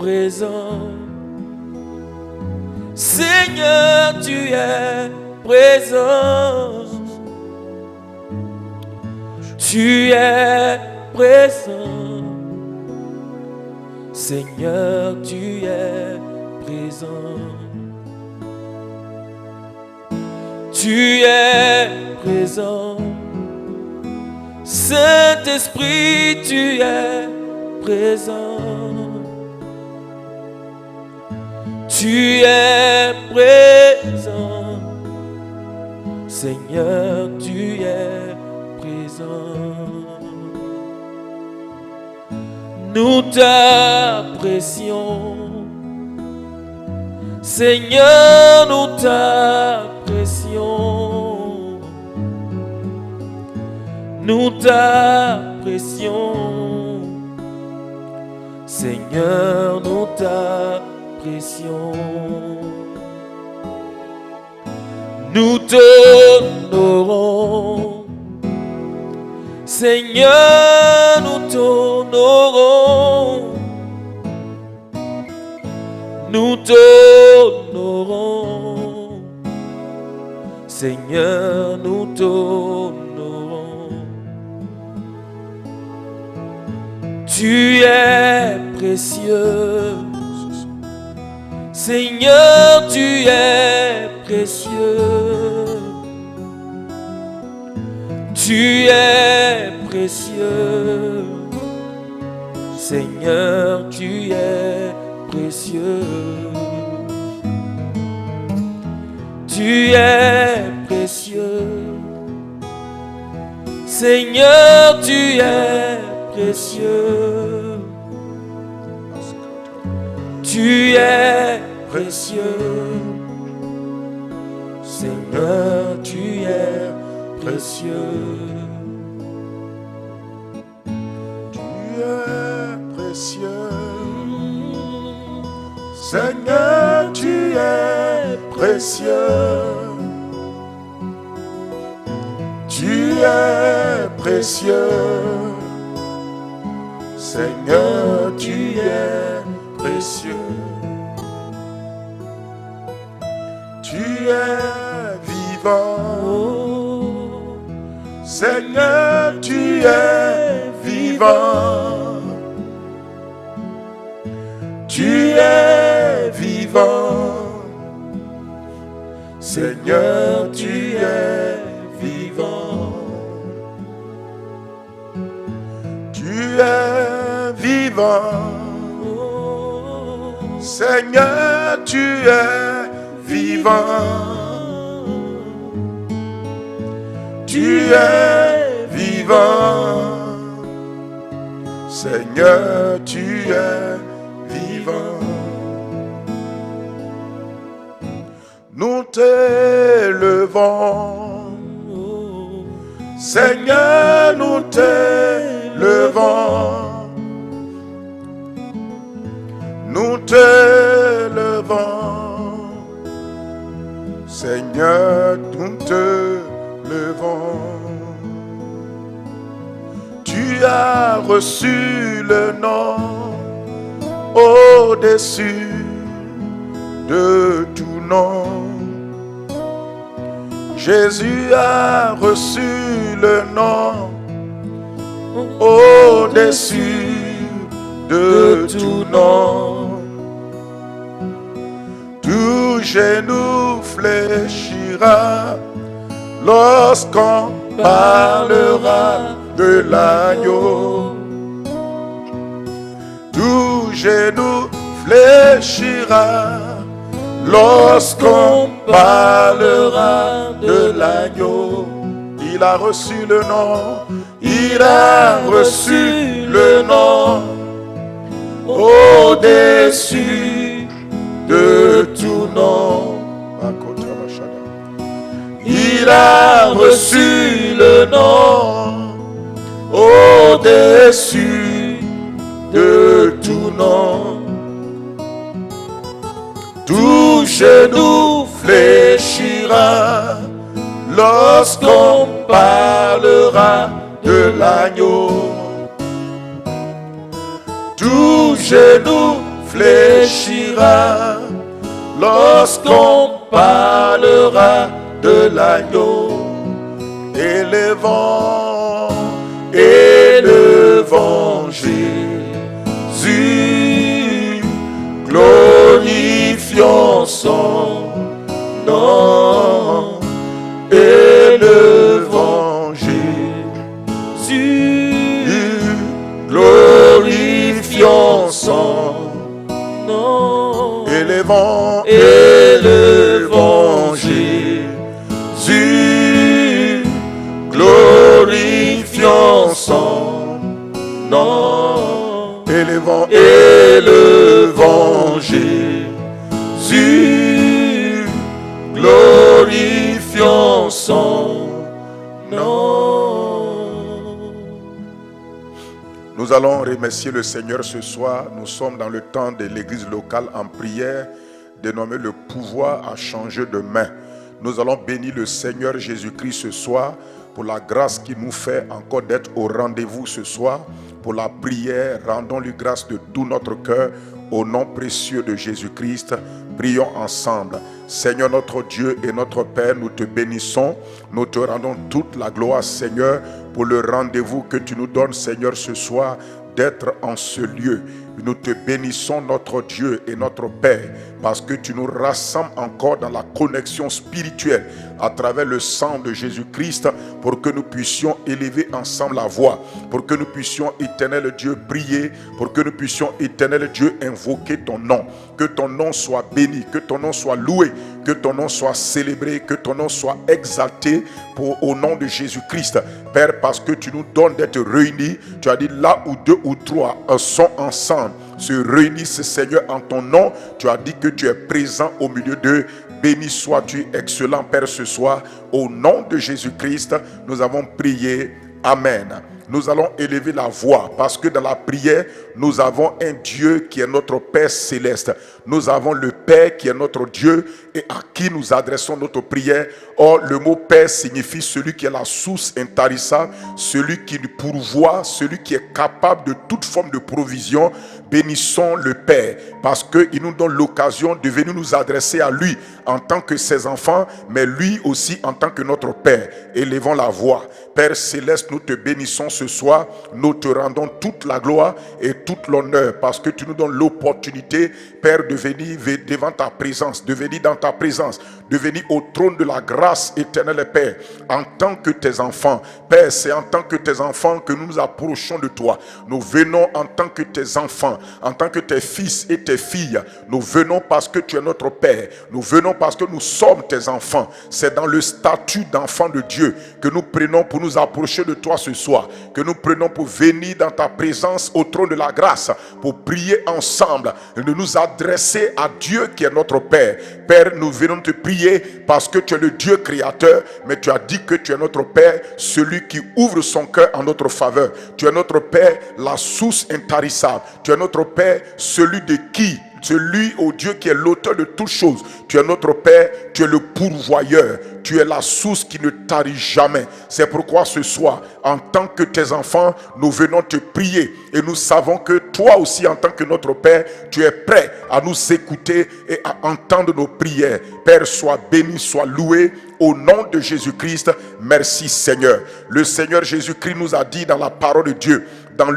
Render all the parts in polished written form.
présent. Seigneur, tu es présent. Tu es présent. Seigneur, tu es présent. Tu es présent. Saint-Esprit, tu es présent. Tu es présent. Seigneur, tu es présent. Nous t'apprécions. Seigneur, nous t'apprécions. Nous t'apprécions. Seigneur, nous t'apprécions. Nous t'honorons. Seigneur, nous t'honorons. Nous t'honorons. Seigneur, nous t'honorons. Tu es précieux. Seigneur, tu es précieux. Tu es précieux. Seigneur, tu es précieux. Tu es précieux. Seigneur, tu es précieux. Tu es précieux. Seigneur, tu es précieux. Tu es précieux. Seigneur, tu es précieux. Tu es précieux. Seigneur, tu es précieux. Tu es vivant. Seigneur, tu es vivant. Tu es vivant. Seigneur, tu es vivant. Tu es vivant. Seigneur, tu es vivant. Tu es vivant. Seigneur, tu es vivant. Nous t'élevons. Seigneur, nous t'élevons. Nous t'élevons. Seigneur, nous t'élevons. Tu as reçu le nom au-dessus de tout nom. Jésus a reçu le nom au-dessus de tout nom. Tout genou fléchira lorsqu'on parlera de l'agneau. Tout genou fléchira lorsqu'on parlera de l'agneau. Il a reçu le nom, il a reçu le nom au-dessus de tout nom. Il a reçu le nom au-dessus de tout nom. Tout genou fléchira lorsqu'on parlera de l'agneau. Tout genou fléchira parlera, lorsqu'on parlera de l'agneau, élevant Jésus, glorifions son nom, élevant Jésus, glorifions son nom, élevant Jésus, glorifions son nom, élevant Jésus, glorifions son nom. Nous allons remercier le Seigneur ce soir. Nous sommes dans le temps de l'église locale en prière, dénommé le pouvoir à changer de main. Nous allons bénir le Seigneur Jésus-Christ ce soir pour la grâce qu'il nous fait encore d'être au rendez-vous ce soir. Pour la prière, rendons-lui grâce de tout notre cœur. Au nom précieux de Jésus-Christ, prions ensemble. Seigneur notre Dieu et notre Père, nous te bénissons. Nous te rendons toute la gloire, Seigneur, pour le rendez-vous que tu nous donnes, Seigneur, ce soir, d'être en ce lieu. Nous te bénissons, notre Dieu et notre Père, parce que tu nous rassembles encore dans la connexion spirituelle à travers le sang de Jésus-Christ, pour que nous puissions élever ensemble la voix, pour que nous puissions, éternel Dieu, prier, pour que nous puissions, éternel Dieu, invoquer ton nom. Que ton nom soit béni, que ton nom soit loué, que ton nom soit célébré, que ton nom soit exalté au nom de Jésus-Christ. Père, parce que tu nous donnes d'être réunis, tu as dit là où deux ou trois sont ensemble, se réunissent, Seigneur, en ton nom. Tu as dit que tu es présent au milieu d'eux. Béni sois-tu, excellent Père, ce soir. Au nom de Jésus-Christ, nous avons prié. Amen. Nous allons élever la voix parce que dans la prière, nous avons un Dieu qui est notre Père céleste. Nous avons le Père qui est notre Dieu et à qui nous adressons notre prière. Or, le mot Père signifie celui qui est la source intarissable, celui qui nous pourvoit, celui qui est capable de toute forme de provision. Bénissons le Père parce qu'il nous donne l'occasion de venir nous adresser à lui en tant que ses enfants, mais lui aussi en tant que notre Père. Élevons la voix. Père céleste, nous te bénissons ce soir. Nous te rendons toute la gloire et toute l'honneur parce que tu nous donnes l'opportunité, Père, de venir devant ta présence, de venir dans ta présence, de venir au trône de la grâce éternelle, Père, en tant que tes enfants. Père, c'est en tant que tes enfants que nous nous approchons de toi. Nous venons en tant que tes enfants, en tant que tes fils et tes filles. Nous venons parce que tu es notre Père. Nous venons parce que nous sommes tes enfants. C'est dans le statut d'enfant de Dieu que nous prenons pour nous approcher de toi ce soir, que nous prenons pour venir dans ta présence au trône de la grâce, pour prier ensemble, de nous adresser à Dieu qui est notre Père. Père, nous venons te prier parce que tu es le Dieu créateur, mais tu as dit que tu es notre Père, celui qui ouvre son cœur en notre faveur. Tu es notre Père, la source intarissable. Tu es notre Père, celui de qui? Celui, ô Dieu, qui est l'auteur de toutes choses. Tu es notre Père, tu es le pourvoyeur. Tu es la source qui ne tarit jamais. C'est pourquoi ce soir, en tant que tes enfants, nous venons te prier. Et nous savons que toi aussi, en tant que notre Père, tu es prêt à nous écouter et à entendre nos prières. Père, sois béni, sois loué. Au nom de Jésus-Christ, merci Seigneur. Le Seigneur Jésus-Christ nous a dit dans la parole de Dieu, dans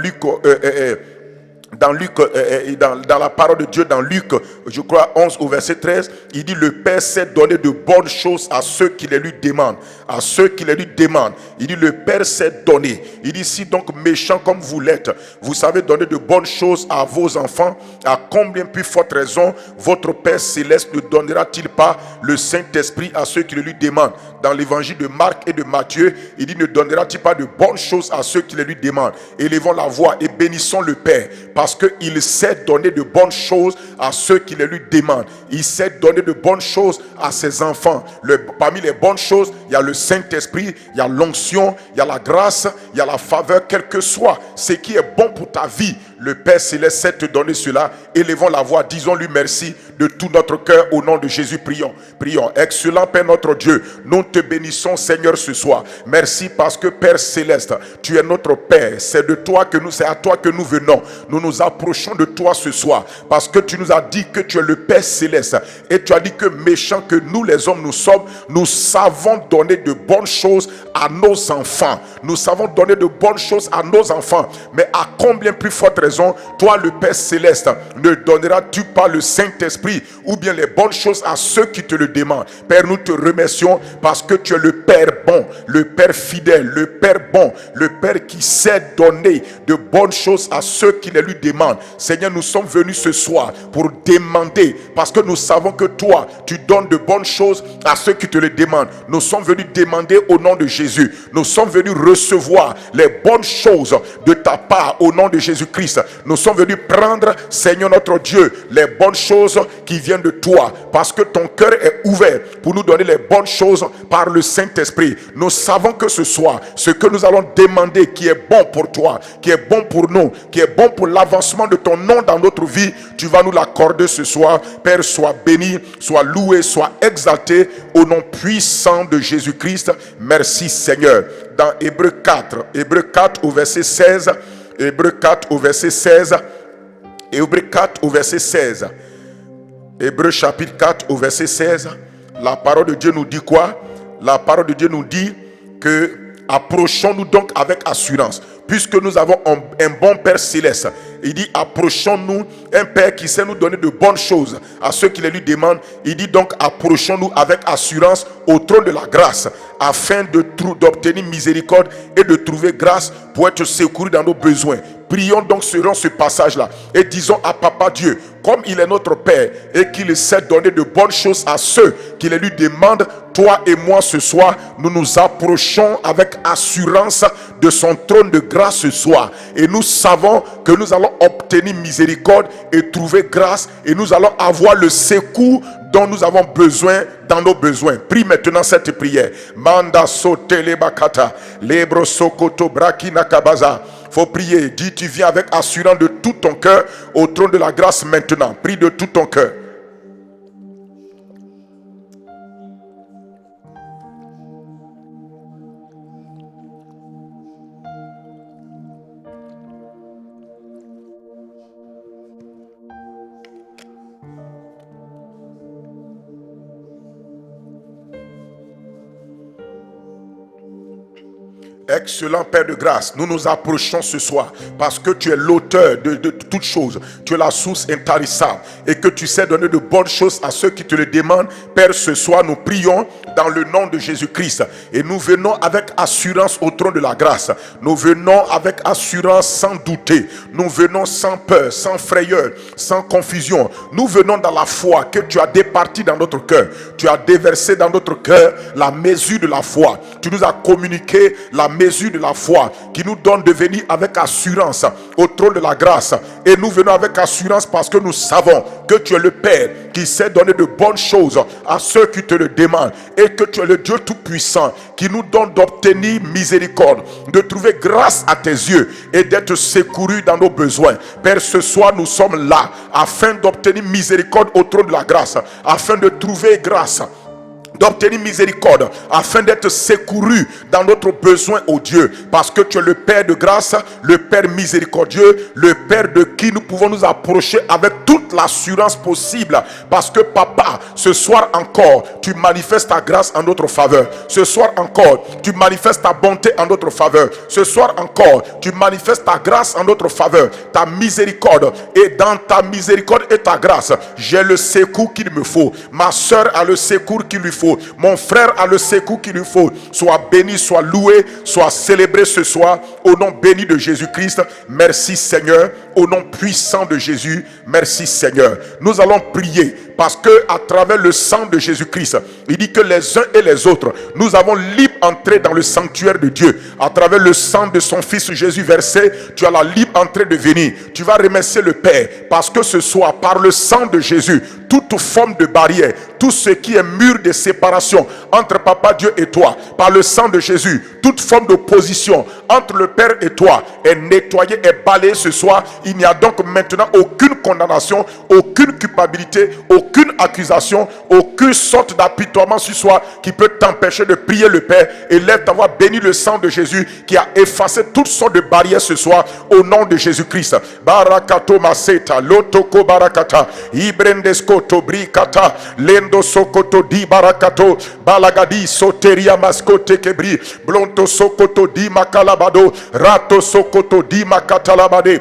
la parole de Dieu, dans Luc, je crois 11 au verset 13, il dit: le Père sait donner de bonnes choses à ceux qui les lui demandent. À ceux qui les lui demandent. Il dit: le Père sait donner. Il dit: si donc méchant comme vous l'êtes, vous savez donner de bonnes choses à vos enfants, à combien plus forte raison votre Père céleste ne donnera-t-il pas le Saint-Esprit à ceux qui le lui demandent? Dans l'évangile de Marc et de Matthieu, il dit: ne donnera-t-il pas de bonnes choses à ceux qui les lui demandent? Élevons la voix et bénissons le Père, parce qu'il sait donner de bonnes choses à ceux qui les lui demandent. Il sait donner de bonnes choses à ses enfants. Parmi les bonnes choses, il y a le Saint-Esprit, il y a l'onction, il y a la grâce, il y a la faveur. Quel que soit ce qui est bon pour ta vie, Le Père Céleste sait te donner cela. Élevons la voix, disons-lui merci de tout notre cœur au nom de Jésus. Prions, prions. Excellent Père notre Dieu, nous te bénissons Seigneur ce soir. Merci parce que Père Céleste, tu es notre Père. C'est à toi que nous venons. Nous nous approchons de toi ce soir parce que tu nous as dit que tu es le Père Céleste et tu as dit que méchants que nous les hommes nous sommes, nous savons donner de bonnes choses à nos enfants. Nous savons donner de bonnes choses à nos enfants. Mais à combien plus forte raison, toi le Père Céleste, ne donneras-tu pas le Saint-Esprit ou bien les bonnes choses à ceux qui te le demandent? Père, nous te remercions parce que tu es le Père bon, le Père fidèle, le Père bon, le Père qui sait donner de bonnes choses à ceux qui les lui demandent. Seigneur, nous sommes venus ce soir pour demander, parce que nous savons que toi, tu donnes de bonnes choses à ceux qui te le demandent. Nous sommes venus demander au nom de Jésus. Nous sommes venus recevoir les bonnes choses de ta part au nom de Jésus-Christ. Nous sommes venus prendre, Seigneur notre Dieu, les bonnes choses qui viennent de toi, parce que ton cœur est ouvert pour nous donner les bonnes choses par le Saint-Esprit. Nous savons que ce soir, ce que nous allons demander qui est bon pour toi, qui est bon pour nous, qui est bon pour l'avancement de ton nom dans notre vie, tu vas nous l'accorder ce soir. Père, sois béni, sois loué, sois exalté au nom puissant de Jésus-Christ. Merci Seigneur. Dans Hébreux 4 au verset 16, Hébreux 4 au verset 16, Hébreux 4 au verset 16, Hébreux chapitre 4 au verset 16, la parole de Dieu nous dit quoi? La parole de Dieu nous dit que approchons-nous donc avec assurance, puisque nous avons un bon Père Céleste. Il dit approchons-nous, un Père qui sait nous donner de bonnes choses à ceux qui les lui demandent. Il dit donc approchons-nous avec assurance au trône de la grâce, afin d'obtenir miséricorde et de trouver grâce pour être secouru dans nos besoins. Prions donc selon ce passage-là et disons à Papa Dieu, comme il est notre Père et qu'il sait donner de bonnes choses à ceux qui les lui demandent, toi et moi ce soir, nous nous approchons avec assurance de son trône de grâce ce soir. Et nous savons que nous allons obtenir miséricorde et trouver grâce, et nous allons avoir le secours dont nous avons besoin dans nos besoins. Prie maintenant cette prière. Manda sotele bakata, lebro sokoto brakina kabaza. Faut prier. Dis, tu viens avec assurance de tout ton cœur au trône de la grâce maintenant. Prie de tout ton cœur. Excellent Père de grâce, nous nous approchons ce soir parce que tu es l'auteur de toutes choses. Tu es la source intarissable et que tu sais donner de bonnes choses à ceux qui te le demandent. Père, ce soir nous prions dans le nom de Jésus-Christ et nous venons avec assurance au trône de la grâce. Nous venons avec assurance sans douter. Nous venons sans peur, sans frayeur, sans confusion. Nous venons dans la foi que tu as départie dans notre cœur. Tu as déversé dans notre cœur la mesure de la foi. Tu nous as communiqué la mesure de la foi qui nous donne de venir avec assurance au trône de la grâce. Et nous venons avec assurance parce que nous savons que tu es le Père qui sait donner de bonnes choses à ceux qui te le demandent, et que tu es le Dieu tout-puissant qui nous donne d'obtenir miséricorde, de trouver grâce à tes yeux et d'être secouru dans nos besoins. Père, ce soir nous sommes là afin d'obtenir miséricorde au trône de la grâce, afin de trouver grâce, d'obtenir miséricorde, afin d'être secouru dans notre besoin, ô Dieu, parce que tu es le Père de grâce, le Père miséricordieux, le Père de qui nous pouvons nous approcher avec toute l'assurance possible, parce que Papa, ce soir encore, tu manifestes ta grâce en notre faveur. Ce soir encore, tu manifestes ta bonté en notre faveur. Ce soir encore, tu manifestes ta grâce en notre faveur, ta miséricorde, et dans ta miséricorde et ta grâce, j'ai le secours qu'il me faut. Ma soeur a le secours qu'il lui faut. Mon frère a le secours qu'il lui faut. Sois béni, sois loué, sois célébré ce soir au nom béni de Jésus-Christ. Merci Seigneur, au nom puissant de Jésus. Merci Seigneur. Nous allons prier parce que à travers le sang de Jésus-Christ, il dit que les uns et les autres, nous avons libre entrée dans le sanctuaire de Dieu. À travers le sang de son fils Jésus versé, tu as la libre entrée de venir. Tu vas remercier le Père parce que ce soir, par le sang de Jésus, toute forme de barrière, tout ce qui est mur de séparation entre Papa Dieu et toi, par le sang de Jésus, toute forme d'opposition entre le Père et toi est nettoyée et balayée ce soir. Il n'y a donc maintenant aucune condamnation, aucune culpabilité, aucune accusation, aucune sorte d'apitoiement ce soir qui peut t'empêcher de prier le Père. Et lève ta voix, bénis le sang de Jésus qui a effacé toutes sortes de barrières ce soir au nom de Jésus-Christ. Barakato maseta, lotoko barakata, ibrendeskoto brikata, lendo sokoto di barakato, balagadi soteria maskote kebri, blonto sokoto di makalabado, rato sokoto di makatalabade.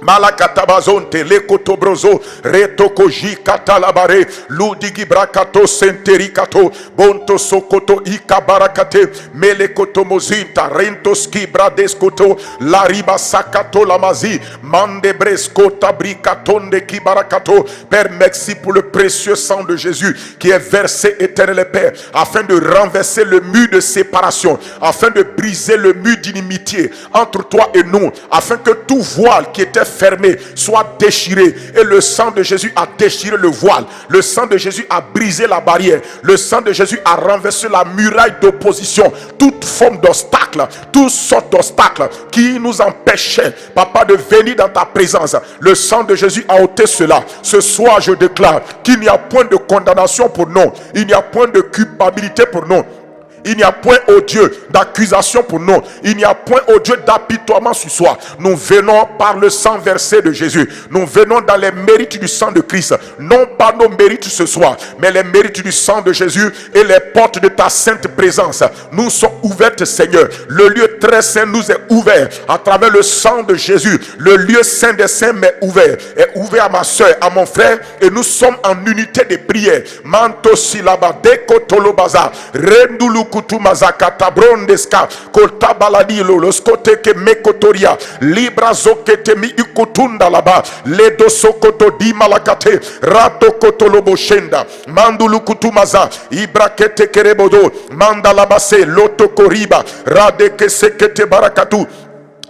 Malakatabazonte lekotobrozo retokoji katalabare ludigi brakato senterikato bonto sokoto ikabarakate melekotomozinta rentoski bradeskoto lariba sakato lamazi mande breskota brikatonde kibarakato. Père, merci pour le précieux sang de Jésus qui est versé, éternel Père, afin de renverser le mur de séparation, afin de briser le mur d'inimitié entre toi et nous, afin que tout voile qui était fermé soit déchiré. Et le sang de Jésus a déchiré le voile. Le sang de Jésus a brisé la barrière. Le sang de Jésus a renversé la muraille d'opposition. Toute forme d'obstacle, toutes sortes d'obstacles qui nous empêchaient, Papa, de venir dans ta présence. Le sang de Jésus a ôté cela. Ce soir, je déclare qu'il n'y a point de condamnation pour nous. Il n'y a point de culpabilité pour nous. Il n'y a point, ô Dieu, d'accusation pour nous. Il n'y a point, ô Dieu, d'apitoiement ce soir. Nous venons par le sang versé de Jésus. Nous venons dans les mérites du sang de Christ. Non pas nos mérites ce soir, mais les mérites du sang de Jésus et les portes de ta sainte présence nous sont ouvertes, Seigneur. Le lieu très saint nous est ouvert à travers le sang de Jésus. Le lieu saint des saints m'est ouvert. Est ouvert à ma soeur, à mon frère, et nous sommes en unité de prière. Manto silaba deko tolobaza rendulu kutumazakata brondeska kota baladilo loskote ke mekotoria libra zokete mi ikutunda laba ledo sokoto di malakate rato kotolobo shenda mandulu kutumaza ibrakete kerebodo mandalabase loto koriba radeke sekete barakatu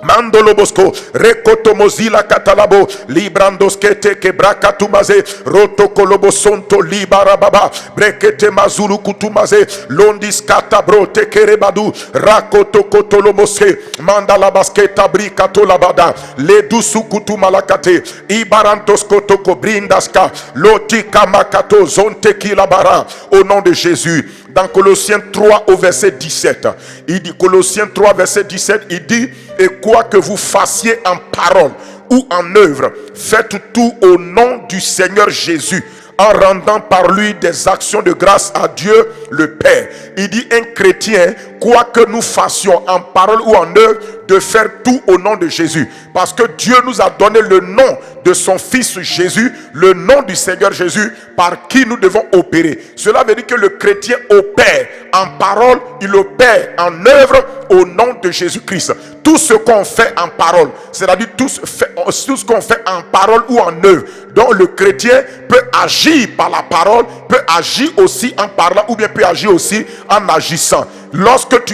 Mandolo bosco, recoto mozila catalabo, librandoskete que bracatumaze, roto colobo sonto libarababa, brekete mazulu kutumaze, londis catabro te kerebadu, rakoto kotolomoske, mandala basketa brikato labada, ledusu kutumalakate, ibarantos kotoko brindaska, lotika makato zonte kilabara, au nom de Jésus. Dans Colossiens 3 au verset 17, il dit, Colossiens 3 verset 17, il dit, et quoi que vous fassiez en parole ou en œuvre, faites tout au nom du Seigneur Jésus, en rendant par lui des actions de grâce à Dieu le Père. Il dit, un chrétien, quoi que nous fassions en parole ou en œuvre, de faire tout au nom de Jésus. Parce que Dieu nous a donné le nom de son Fils Jésus, le nom du Seigneur Jésus, par qui nous devons opérer. Cela veut dire que le chrétien opère en parole, il opère en œuvre au nom de Jésus-Christ. Tout ce qu'on fait en parole, c'est-à-dire tout ce qu'on fait en parole ou en œuvre, dont le chrétien peut agir par la parole, peut agir aussi en parlant, ou bien peut agir aussi en agissant.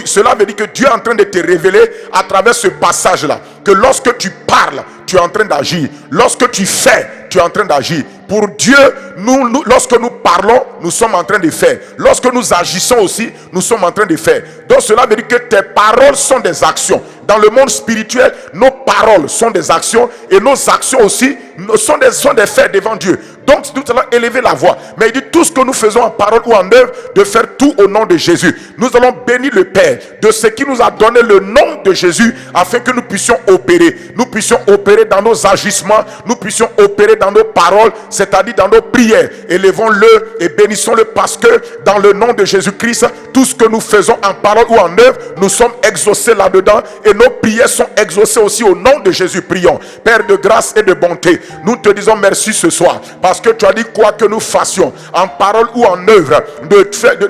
Cela veut dire que Dieu est en train de te révéler à travers ce passage-là, que lorsque tu parles, tu es en train d'agir. Lorsque tu fais, tu es en train d'agir. Pour Dieu, lorsque nous parlons, nous sommes en train de faire. Lorsque nous agissons aussi, nous sommes en train de faire. Donc cela veut dire que tes paroles sont des actions. Dans le monde spirituel, nos paroles sont des actions et nos actions aussi sont des faits devant Dieu. Donc nous allons élever la voix. Mais il dit tout ce que nous faisons en parole ou en œuvre, de faire tout au nom de Jésus. Nous allons bénir le Père de ce qui nous a donné le nom de Jésus, afin que nous puissions opérer. Nous puissions opérer dans nos agissements, nous puissions opérer dans nos paroles, c'est-à-dire dans nos prières. Élevons-le et bénissons-le, parce que dans le nom de Jésus-Christ, Tout ce que nous faisons en parole ou en œuvre, nous sommes exaucés là-dedans et nos prières sont exaucées aussi au nom de Jésus. Prions. Père de grâce et de bonté, nous te disons merci ce soir parce que tu as dit quoi que nous fassions en parole ou en œuvre,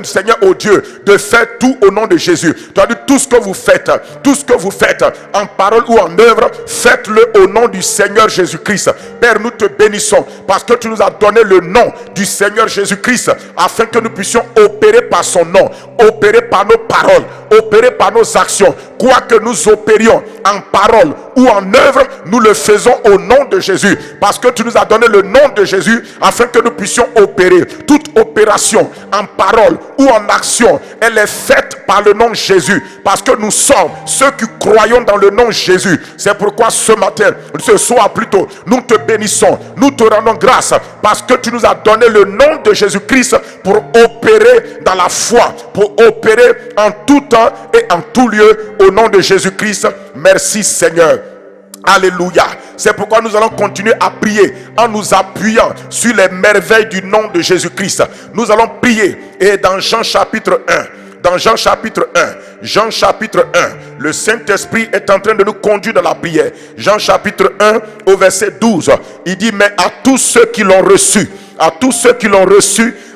Seigneur, oh Dieu, de faire tout au nom de Jésus. Tu as dit tout ce que vous faites en parole ou en œuvre, faites-le au nom du Seigneur Jésus-Christ. Père, nous te bénissons parce que tu nous as donné le nom du Seigneur Jésus-Christ afin que nous puissions opérer par son nom, opérer par nos paroles, opérer par nos actions. Quoi que nous opérions en parole ou en œuvre, nous le faisons au nom de Jésus parce que tu nous as donné le nom de Jésus afin que nous puissions opérer. Toute opération en parole ou en action, elle est faite par le nom de Jésus parce que nous sommes ceux qui croyons dans le nom de Jésus. C'est pourquoi ce matin, ce soir plutôt, nous te bénissons, nous te rendons grâce parce que tu nous as donné le nom de Jésus-Christ pour opérer dans la foi, pour opérer en tout temps et en tout lieu au nom de Jésus-Christ. Merci Seigneur. Alléluia. C'est pourquoi nous allons continuer à prier en nous appuyant sur les merveilles du nom de Jésus-Christ. Nous allons prier. Et dans Jean chapitre 1, Jean chapitre 1, le Saint-Esprit est en train de nous conduire dans la prière. Jean chapitre 1 au verset 12, il dit: mais à tous ceux qui l'ont reçu,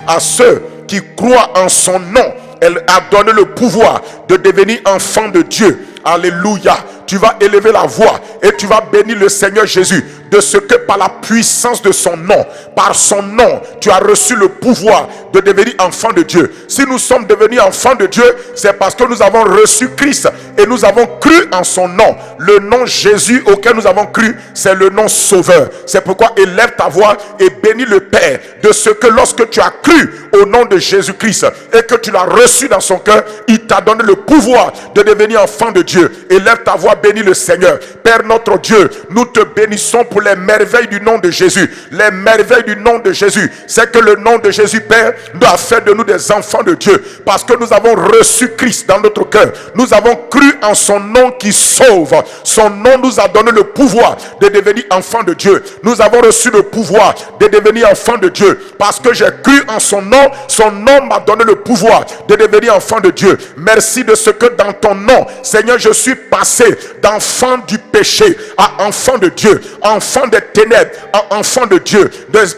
à ceux qui croient en son nom, elle a donné le pouvoir de devenir enfant de Dieu. Alléluia. Tu vas élever la voix et tu vas bénir le Seigneur Jésus de ce que par la puissance de son nom, par son nom, tu as reçu le pouvoir de devenir enfant de Dieu. Si nous sommes devenus enfants de Dieu, c'est parce que nous avons reçu Christ et nous avons cru en son nom. Le nom Jésus auquel nous avons cru, c'est le nom Sauveur. C'est pourquoi élève ta voix et bénis le Père de ce que lorsque tu as cru au nom de Jésus-Christ et que tu l'as reçu dans son cœur, il t'a donné le pouvoir de devenir enfant de Dieu. Élève ta voix, bénis le Seigneur. Père notre Dieu, nous te bénissons pour les merveilles du nom de Jésus. Les merveilles du nom de Jésus, c'est que le nom de Jésus, Père, nous a fait de nous des enfants de Dieu parce que nous avons reçu Christ dans notre cœur. Nous avons cru en son nom qui sauve. Son nom nous a donné le pouvoir de devenir enfants de Dieu. Nous avons reçu le pouvoir de devenir enfants de Dieu parce que j'ai cru en son nom. Son nom m'a donné le pouvoir de devenir enfant de Dieu. Merci de ce que dans ton nom, Seigneur, je suis passé d'enfant du péché à enfant de Dieu, enfant des ténèbres à enfant de Dieu,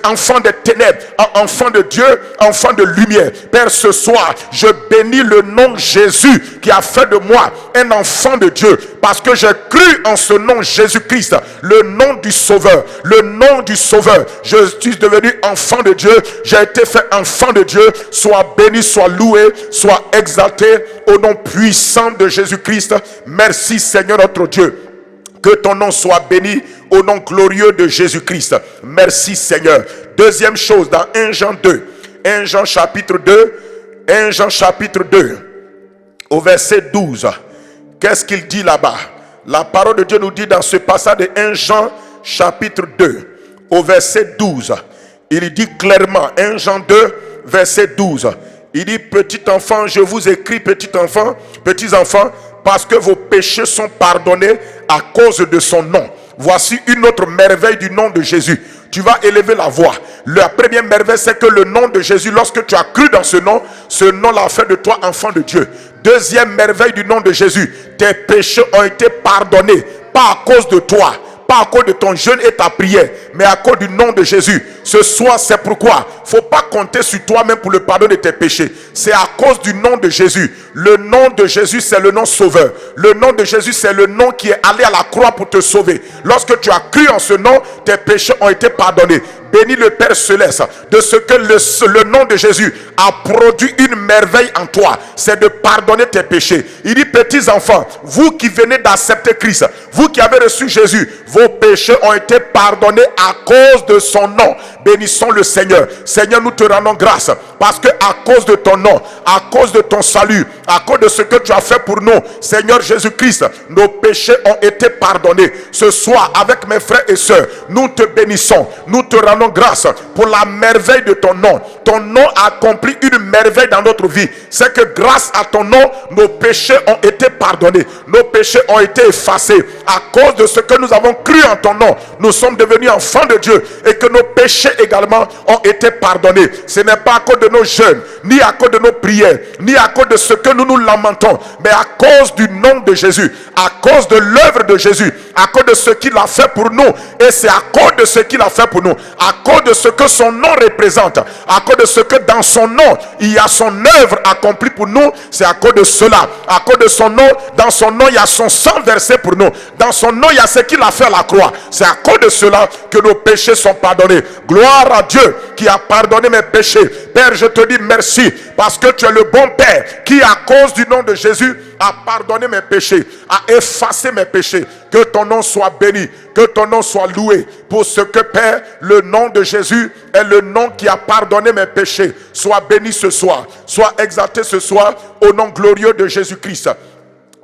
enfant des ténèbres à enfant de Dieu, enfant de lumière. Père, ce soir, je bénis le nom de Jésus qui a fait de moi un enfant de Dieu parce que j'ai cru en ce nom Jésus-Christ, le nom du Sauveur, le nom du Sauveur. Je suis devenu enfant de Dieu, j'ai été fait enfant de Dieu. Sois béni, sois loué, sois exalté au nom puissant de Jésus-Christ. Merci Seigneur notre Dieu. Que ton nom soit béni au nom glorieux de Jésus-Christ. Merci Seigneur. Deuxième chose, dans 1 Jean 2, 1 Jean chapitre 2, au verset 12. Qu'est-ce qu'il dit là-bas? La parole de Dieu nous dit dans ce passage de 1 Jean chapitre 2, au verset 12. Il dit clairement, 1 Jean 2, verset 12. Il dit: petit enfant, je vous écris, petits enfants, parce que vos péchés sont pardonnés à cause de son nom. Voici une autre merveille du nom de Jésus. Tu vas élever la voix. La première merveille, c'est que le nom de Jésus, lorsque tu as cru dans ce nom l'a fait de toi enfant de Dieu. Deuxième merveille du nom de Jésus, tes péchés ont été pardonnés, pas à cause de toi, pas à cause de ton jeûne et ta prière, mais à cause du nom de Jésus. Ce soir, c'est pourquoi il ne faut pas compter sur toi-même pour le pardon de tes péchés. C'est à cause du nom de Jésus. Le nom de Jésus, c'est le nom sauveur. Le nom de Jésus, c'est le nom qui est allé à la croix pour te sauver. Lorsque tu as cru en ce nom, tes péchés ont été pardonnés. Bénis le Père Céleste de ce que le nom de Jésus a produit une merveille en toi. C'est de pardonner tes péchés. Il dit: petits enfants, vous qui venez d'accepter Christ, vous qui avez reçu Jésus, vos péchés ont été pardonnés à cause de son nom. Bénissons le Seigneur. Seigneur, nous te rendons grâce parce que à cause de ton nom, à cause de ton salut, à cause de ce que tu as fait pour nous, Seigneur Jésus-Christ, nos péchés ont été pardonnés. Ce soir, avec mes frères et sœurs, nous te bénissons, nous te rendons grâce pour la merveille de ton nom. Ton nom a accompli accompli une merveille dans notre vie. C'est que grâce à ton nom, nos péchés ont été pardonnés. Nos péchés ont été effacés. À cause de ce que nous avons cru en ton nom, nous sommes devenus enfants de Dieu. Et que nos péchés également ont été pardonnés. Ce n'est pas à cause de nos jeûnes, ni à cause de nos prières, ni à cause de ce que nous nous lamentons, mais à cause du nom de Jésus, à cause de l'œuvre de Jésus, à cause de ce qu'il a fait pour nous. Et c'est à cause de ce qu'il a fait pour nous, à cause de ce que son nom représente, à cause de ce que dans son nom il y a son œuvre accomplie pour nous. C'est à cause de cela, à cause de son nom. Dans son nom il y a son sang versé pour nous. Dans son nom il y a ce qu'il a fait à la croix. C'est à cause de cela que nos péchés sont pardonnés. Gloire à Dieu qui a pardonné mes péchés. Père, je te dis merci parce que tu es le bon Père qui, à cause du nom de Jésus, a pardonné mes péchés, a effacé mes péchés. Que ton nom soit béni, que ton nom soit loué pour ce que, Père, le nom de Jésus est le nom qui a pardonné mes péchés. Sois béni ce soir, sois exalté ce soir au nom glorieux de Jésus-Christ.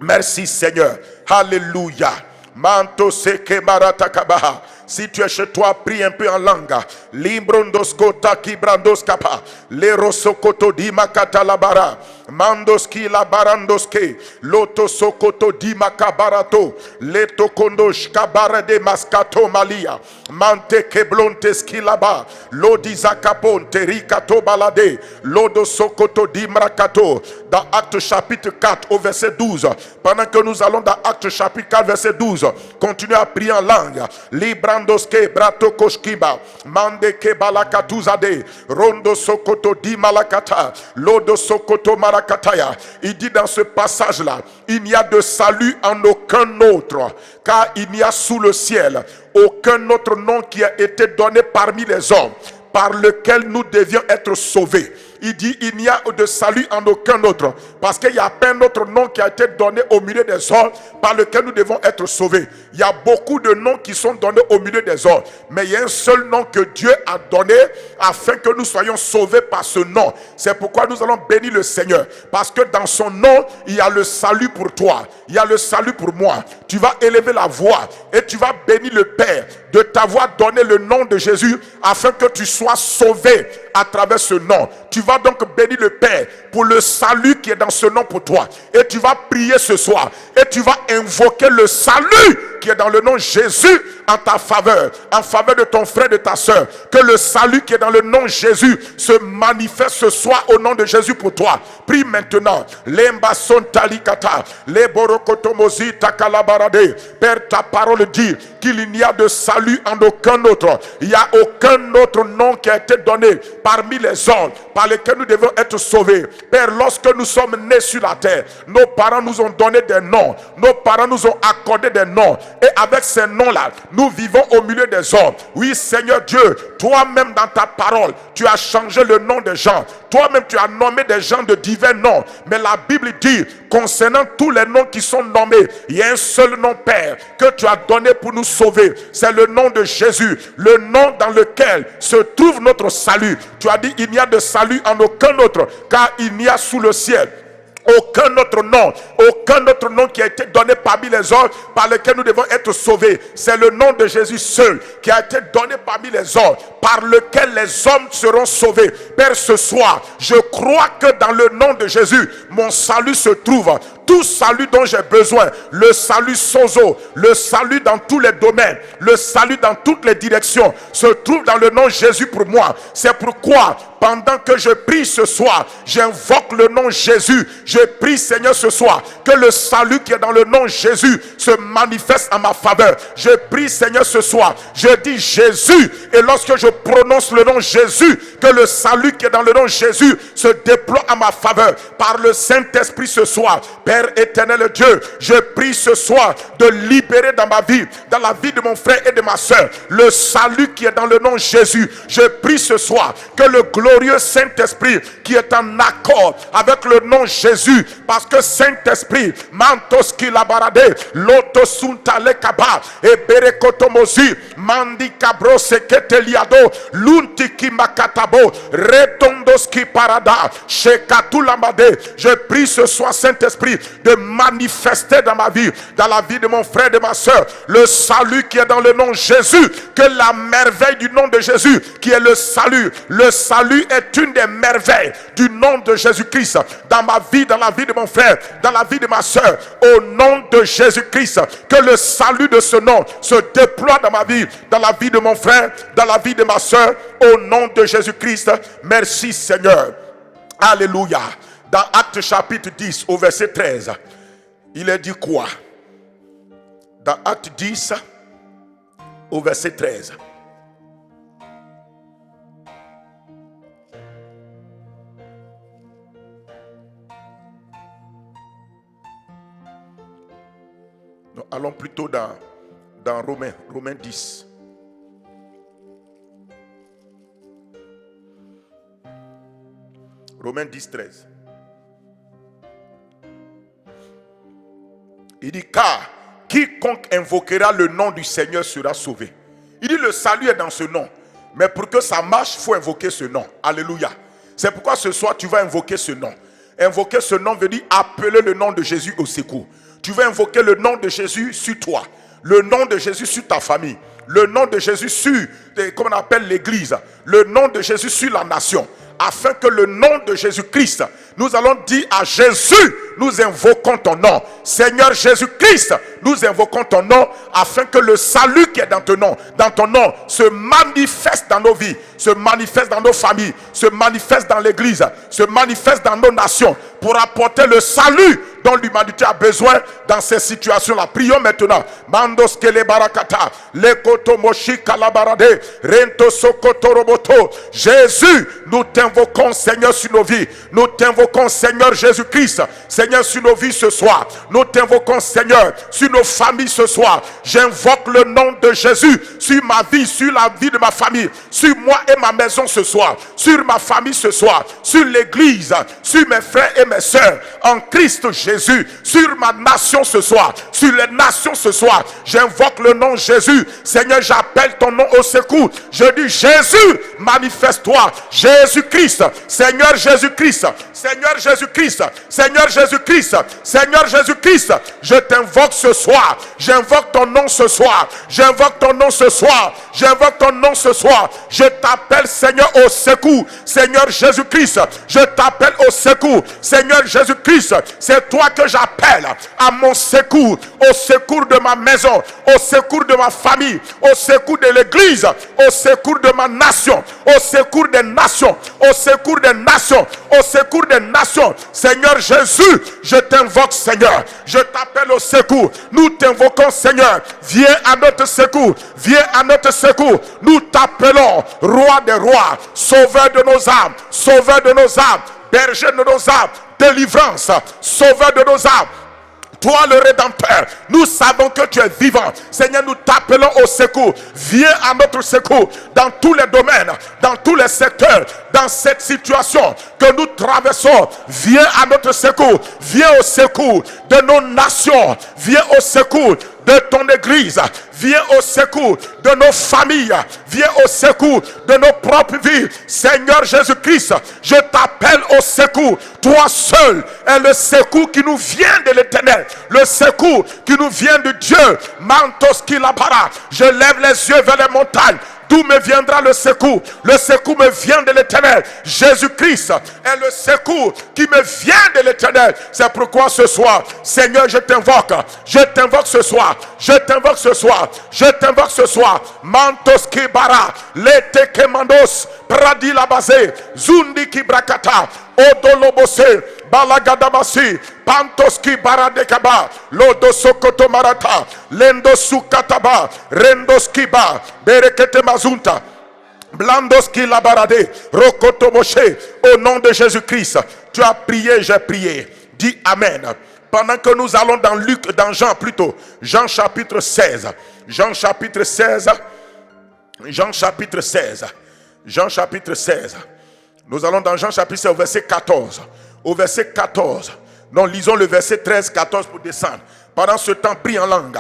Merci Seigneur. Alléluia. Manto seke maratakabaha. Si tu es chez toi, prie un peu en langue. Limbrondos kota kibrandos kapa. Lerosokoto di makata labara. Mandoski la barandoske. Loto sokoto di makabarato. Leto kondosh kabara de maskato malia. Mante keblontes kilaba. Lodi zakaponte rikato balade. Lodo sokoto di mrakato. Dans Actes chapitre 4 au verset 12. Pendant que nous allons dans Actes chapitre 4 verset 12. Continuez à prier en langue. Librandoske brato koshkiba. Mande ke balakatuzade. Rondo sokoto di malakata. Lodo sokoto marakataya. Il dit dans ce passage-là, il n'y a de salut en aucun autre, car il n'y a sous le ciel aucun autre nom qui a été donné parmi les hommes par lequel nous devions être sauvés. Il dit il n'y a de salut en aucun autre, parce qu'il n'y a pas un autre nom qui a été donné au milieu des hommes par lequel nous devons être sauvés. Il y a beaucoup de noms qui sont donnés au milieu des hommes, mais il y a un seul nom que Dieu a donné afin que nous soyons sauvés par ce nom. C'est pourquoi nous allons bénir le Seigneur, parce que dans son nom il y a le salut pour toi, il y a le salut pour moi. Tu vas élever la voix et tu vas bénir le Père de t'avoir donné le nom de Jésus afin que tu sois sauvé à travers ce nom. Tu vas donc bénir le Père pour le salut qui est dans ce nom pour toi. Et tu vas prier ce soir. Et tu vas invoquer le salut qui est dans le nom de Jésus en ta faveur. En faveur de ton frère, de ta soeur. Que le salut qui est dans le nom de Jésus se manifeste ce soir au nom de Jésus pour toi. Prie maintenant. Lemba son talikata. Leborokotomozi takalabarade. Père, ta parole dit qu'il n'y a de salut en aucun autre. Il n'y a aucun autre nom qui a été donné parmi les hommes par lesquels nous devons être sauvés. Père, lorsque nous sommes nés sur la terre, nos parents nous ont donné des noms. Nos parents nous ont accordé des noms. Et avec ces noms-là, nous vivons au milieu des hommes. Oui, Seigneur Dieu, toi-même dans ta parole, tu as changé le nom des gens. Toi-même, tu as nommé des gens de divers noms. Mais la Bible dit, concernant tous les noms qui sont nommés, il y a un seul nom, Père, que tu as donné pour nous sauver. C'est le nom de Jésus, le nom dans lequel se trouve notre salut. Tu as dit, il n'y a de salut en aucun autre, car il n'y a sous le ciel aucun autre nom qui a été donné parmi les hommes par lequel nous devons être sauvés. C'est le nom de Jésus seul qui a été donné parmi les hommes par lequel les hommes seront sauvés. Père, ce soir, je crois que dans le nom de Jésus, mon salut se trouve. Tout salut dont j'ai besoin, le salut sozo, le salut dans tous les domaines, le salut dans toutes les directions, se trouve dans le nom de Jésus pour moi. C'est pourquoi, pendant que je prie ce soir, j'invoque le nom de Jésus. Je prie, Seigneur, ce soir, que le salut qui est dans le nom de Jésus se manifeste en ma faveur. Je prie, Seigneur, ce soir, je dis Jésus, et lorsque je prononce le nom de Jésus, que le salut qui est dans le nom de Jésus se déploie en ma faveur par le Saint-Esprit ce soir. Père éternel Dieu, je prie ce soir de libérer dans ma vie, dans la vie de mon frère et de ma soeur, le salut qui est dans le nom de Jésus. Je prie ce soir que le glorieux Saint-Esprit qui est en accord avec le nom de Jésus, parce que Saint-Esprit, mantos ki la barade, loto sunta le kaba, et berekotomozi, mandi kabro sekete liado, lunti ki makatabo, retondo Mandoski parada, Shekatulambade. Je prie ce soir, Saint-Esprit, de manifester dans ma vie, dans la vie de mon frère et de ma soeur, le salut qui est dans le nom de Jésus. Que la merveille du nom de Jésus, qui est le salut est une des merveilles du nom de Jésus-Christ dans ma vie, dans la vie de mon frère, dans la vie de ma soeur, au nom de Jésus-Christ. Que le salut de ce nom se déploie dans ma vie, dans la vie de mon frère, dans la vie de ma soeur, au nom de Jésus-Christ. Merci Seigneur. Alléluia. Dans Actes chapitre 10 au verset 13, il est dit quoi? Dans Actes 10 au verset 13. Nous allons plutôt dans Romains 10. Romains 10, 13. Il dit, car quiconque invoquera le nom du Seigneur sera sauvé. Il dit, le salut est dans ce nom. Mais pour que ça marche, il faut invoquer ce nom. Alléluia. C'est pourquoi ce soir, tu vas invoquer ce nom. Invoquer ce nom veut dire appeler le nom de Jésus au secours. Tu vas invoquer le nom de Jésus sur toi. Le nom de Jésus sur ta famille. Le nom de Jésus sur, comme on appelle l'église. Le nom de Jésus sur la nation. Afin que le nom de Jésus-Christ, nous allons dire à Jésus, nous invoquons ton nom. Seigneur Jésus-Christ, nous invoquons ton nom, afin que le salut qui est dans ton nom, se manifeste dans nos vies, se manifeste dans nos familles, se manifeste dans l'église, se manifeste dans nos nations, pour apporter le salut dont l'humanité a besoin dans ces situations-là. Prions maintenant. Mandos kele barakata, lekoto moshi kalabarade, rento sokoto roboto. Jésus, nous t'invoquons, Seigneur, sur nos vies. Nous t'invoquons, Seigneur Jésus-Christ, Seigneur, sur nos vies ce soir. Nous t'invoquons, Seigneur, sur nos familles ce soir. J'invoque le nom de Jésus sur ma vie, sur la vie de ma famille, sur moi et ma maison ce soir, sur ma famille ce soir, sur l'église, sur mes frères et mes sœurs, en Christ Jésus, sur ma nation ce soir, sur les nations ce soir. J'invoque le nom Jésus. Seigneur, j'appelle ton nom au secours. Je dis Jésus, manifeste-toi. Jésus-Christ, Seigneur Jésus-Christ, Seigneur Jésus-Christ, Seigneur Jésus-Christ, Seigneur Jésus-Christ. Je t'invoque ce soir. J'invoque ton nom ce soir. J'invoque ton nom ce soir. J'invoque ton nom ce soir. Je t'appelle, Seigneur, au secours. Seigneur Jésus-Christ, je t'appelle au secours. Seigneur Jésus-Christ, c'est toi que j'appelle à mon secours, au secours de ma maison, au secours de ma famille, au secours de l'église, au secours de ma nation, au secours des nations, au secours des nations, au secours des nations. Seigneur Jésus, je t'invoque, Seigneur. Je t'appelle au secours. Nous t'invoquons, Seigneur. Viens à notre secours. Viens à notre secours. Nous t'appelons, roi des rois, sauveur de nos âmes, sauveur de nos âmes, berger de nos âmes, délivrance, sauveur de nos âmes. Toi le Rédempteur, nous savons que tu es vivant. Seigneur, nous t'appelons au secours. Viens à notre secours dans tous les domaines, dans tous les secteurs, dans cette situation que nous traversons. Viens à notre secours. Viens au secours de nos nations. Viens au secours de ton église. Viens au secours de nos familles. Viens au secours de nos propres vies. Seigneur Jésus-Christ, je t'appelle au secours. Toi seul est le secours qui nous vient de l'Éternel. Le secours qui nous vient de Dieu. Mantos qui la para. Je lève les yeux vers les montagnes. D'où me viendra le secours? Le secours me vient de l'Éternel. Jésus-Christ est le secours qui me vient de l'Éternel. C'est pourquoi ce soir, Seigneur, je t'invoque. Je t'invoque ce soir. Je t'invoque ce soir. Je t'invoque ce soir. Mantos ki bara, lete kemandos, pradi la base, zundi ki brakata, odolobose, balagadabasi, pantoski baradekaba, lodosokoto marata, lendosukataba, rendoskiba, berekete mazunta, blandoski labarade, rokoto moshe. Au nom de Jésus-Christ, tu as prié, j'ai prié. Dis Amen. Pendant que nous allons dans Jean plutôt, Jean chapitre 16, Jean chapitre 16, Jean chapitre 16, Jean chapitre 16. Nous allons dans Jean chapitre 16 au verset 14. Au verset 14. Non, lisons le verset 13, 14 pour descendre. Pendant ce temps, prie en langue.